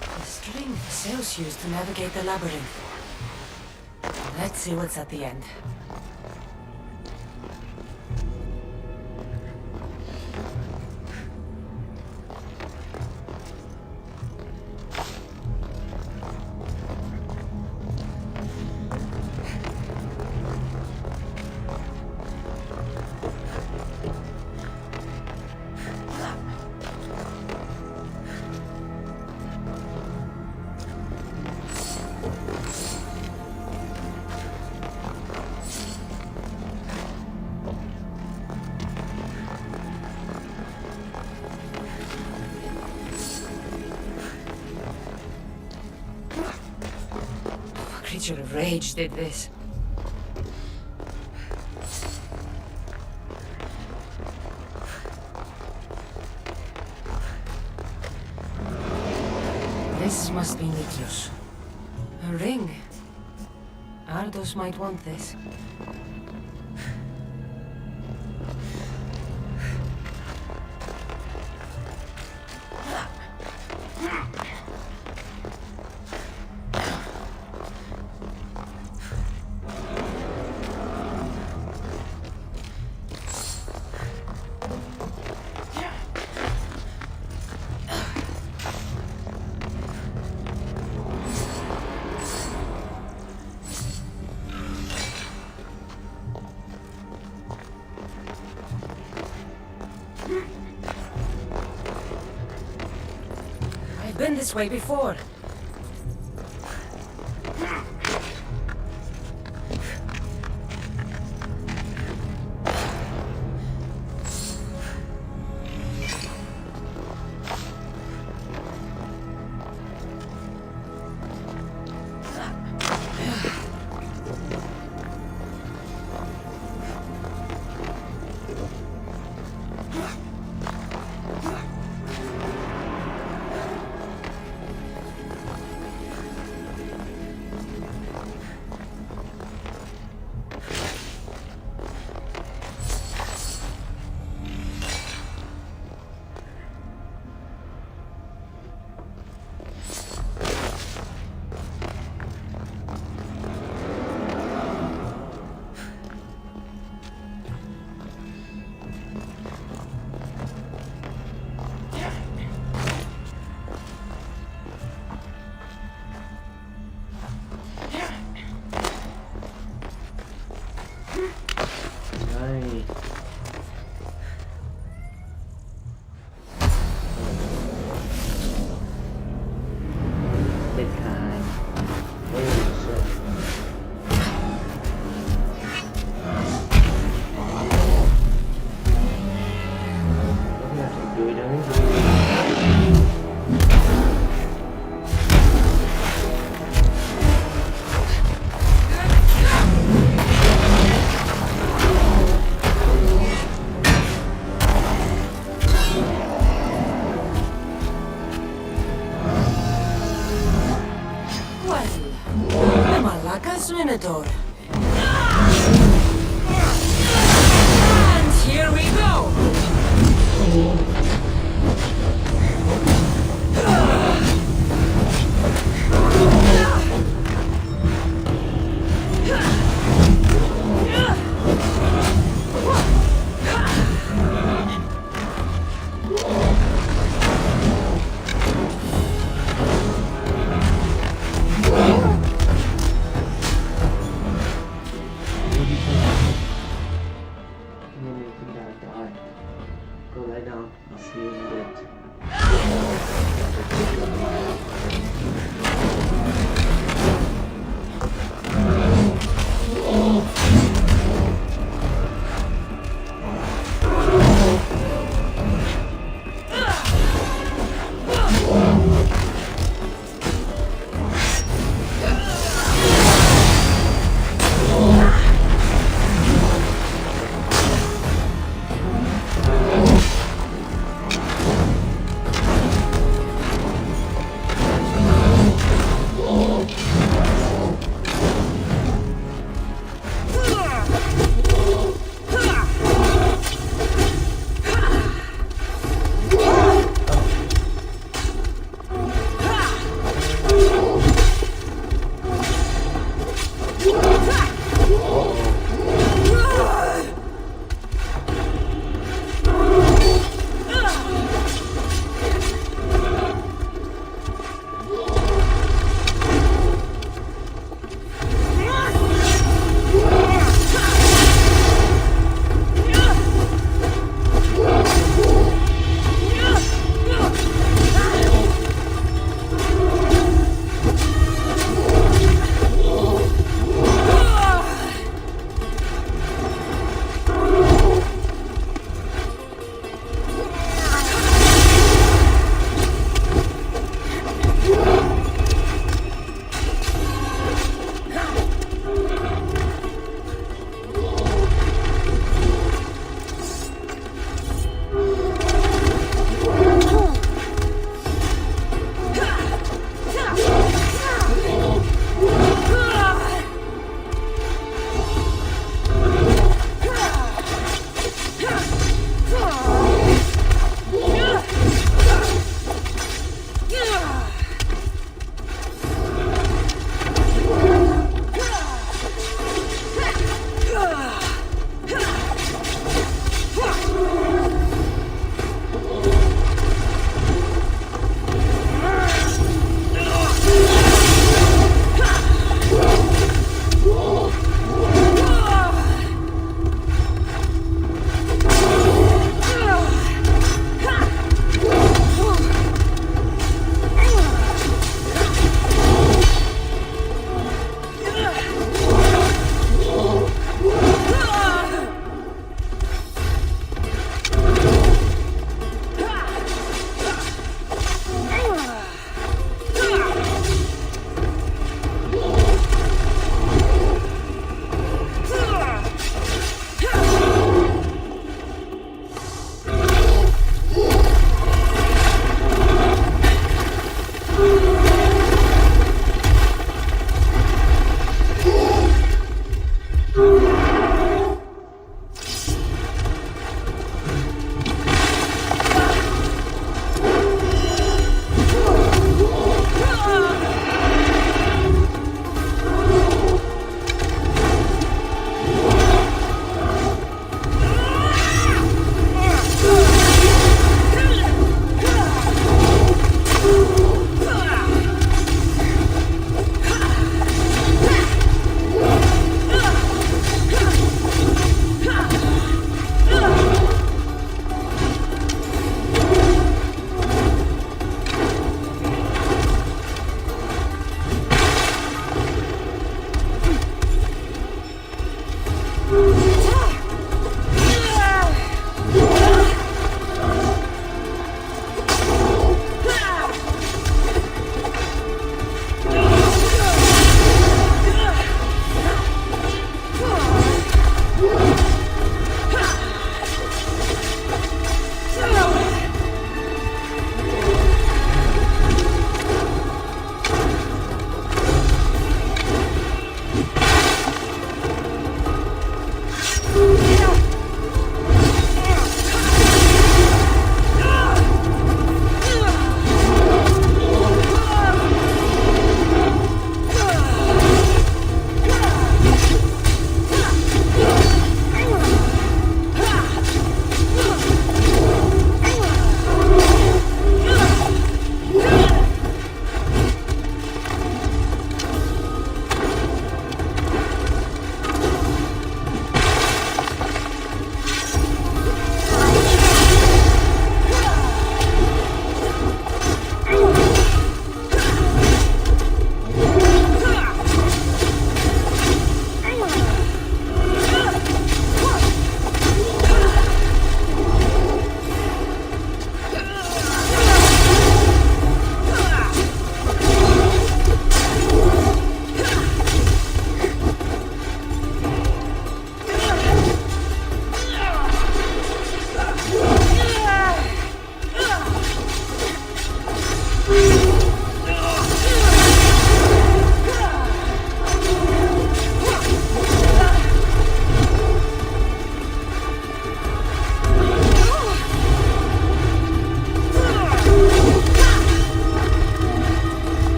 The string the sails used to navigate the labyrinth. Let's see what's at the end. Creature of rage did this. This must be Nikios. A ring. Ardos might want this. I've been this way before. You gotta die. Go lie down. I'll see you in a bit.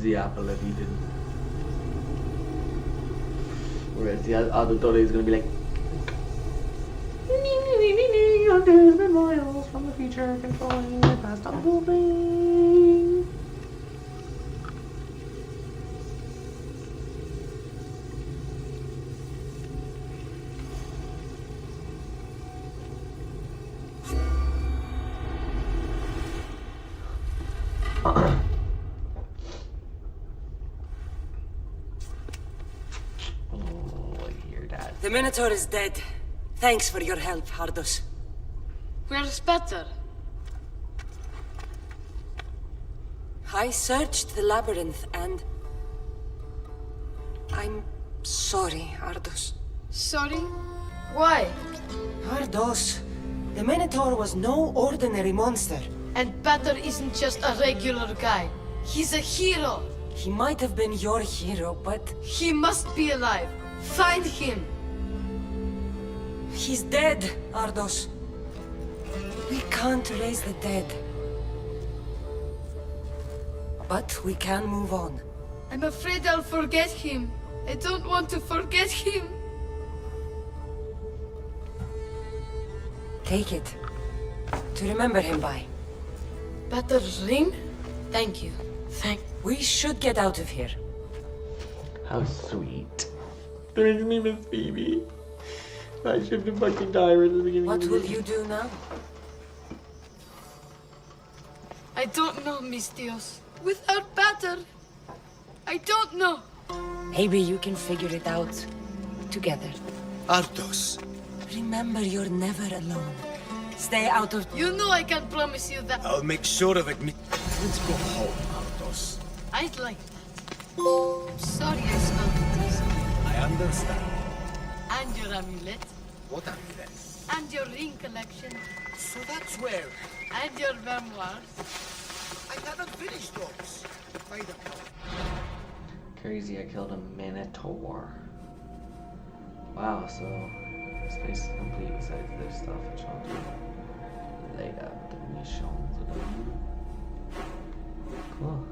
The apple of Eden. Whereas the other dolly is gonna be like, there's been miles from the future controlling the past on the building. The Minotaur is dead. Thanks for your help, Hardos. Where's better? I searched the labyrinth and... I'm sorry, Ardos. Sorry? Why? Ardos, the Minotaur was no ordinary monster. And Better isn't just a regular guy. He's a hero. He might have been your hero, but... He must be alive. Find him. He's dead, Ardos. We can't raise the dead. But we can move on. I'm afraid I'll forget him. I don't want to forget him. Take it. To remember him by. Better's ring? Thank you. We should get out of here. How sweet. His name is Phoebe. I should have fucking died right at the beginning. What will you do now? I don't know, mis Dios. Without Better, I don't know. Maybe you can figure it out together. Ardos. Remember, you're never alone. Stay out of... You know I can't promise you that. I'll make sure of it. Let's go home, Ardos. I'd like that. I'm sorry I smelled the diesel. I understand. And your amulet. What amulet? And your ring collection. So that's where... And your memoirs. I haven't finished those. By the Crazy, I killed a Minotaur. Wow, so this place is complete besides this stuff, which I'll do later. The missions are done. Cool.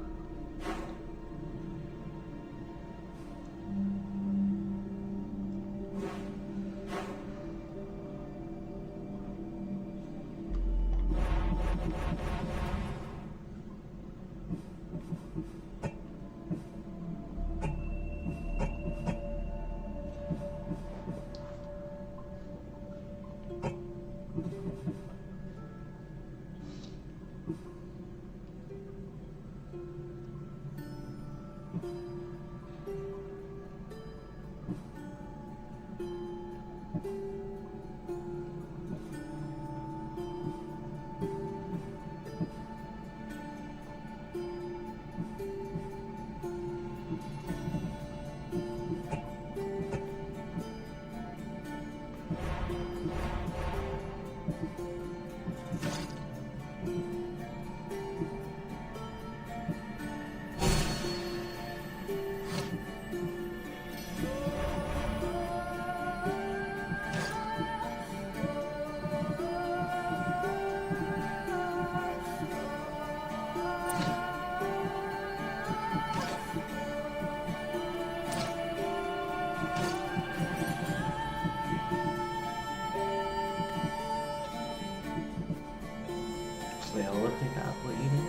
Paleolithic apple eating.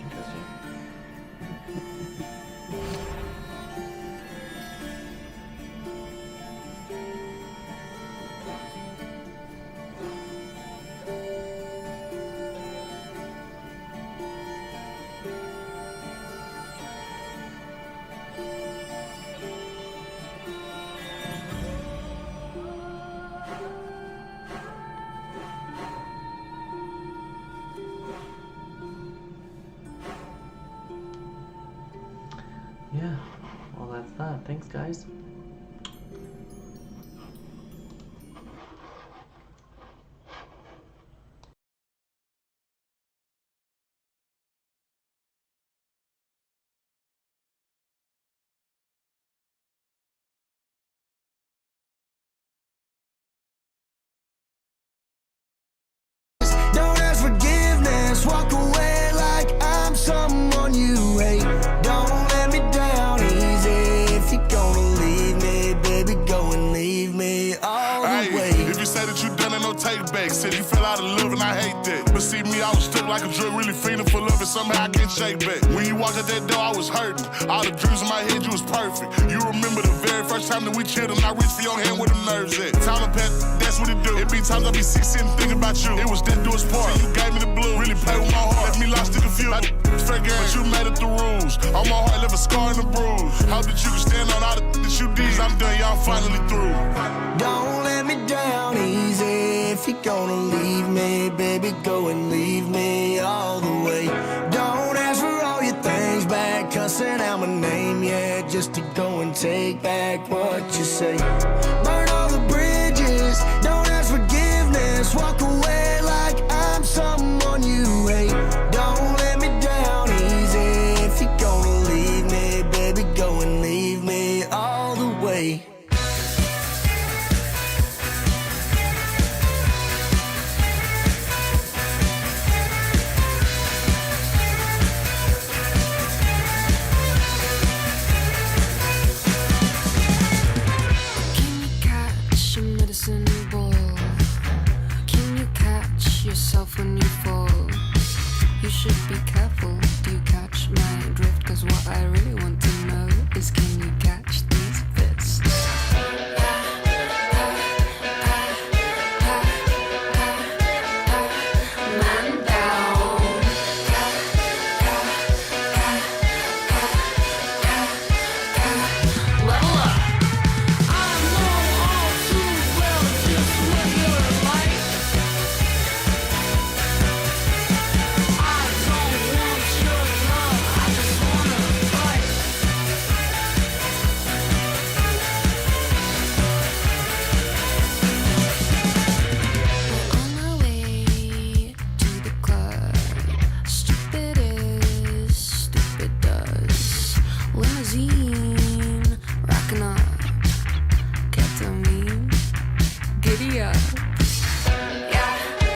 Interesting. Yeah, well that's that. Thanks guys. said you fell out of love and I hate that. But see me, I was stuck like a drug, really fiending for love and somehow I can't shake back. When you walked out that door, I was hurting. All the dreams in my head, you was perfect. You remember the very first time that we chilled and I reached for your hand where the nerves at. Time to pat, that's what it do. It be times I be sick sitting thinking about you. It was death do us part. You gave me the blue, really play with my heart. Left me lost in confusion. Straight game, but you made it the rules. On my heart, left a scar and a bruise. Hope that you can stand on all the that you did. I'm done, y'all finally through. Don't let me down easy. If you're gonna leave me, baby, go and leave me all the way. Don't ask for all your things back, cussing out my name, yeah, just to go and take back what you say.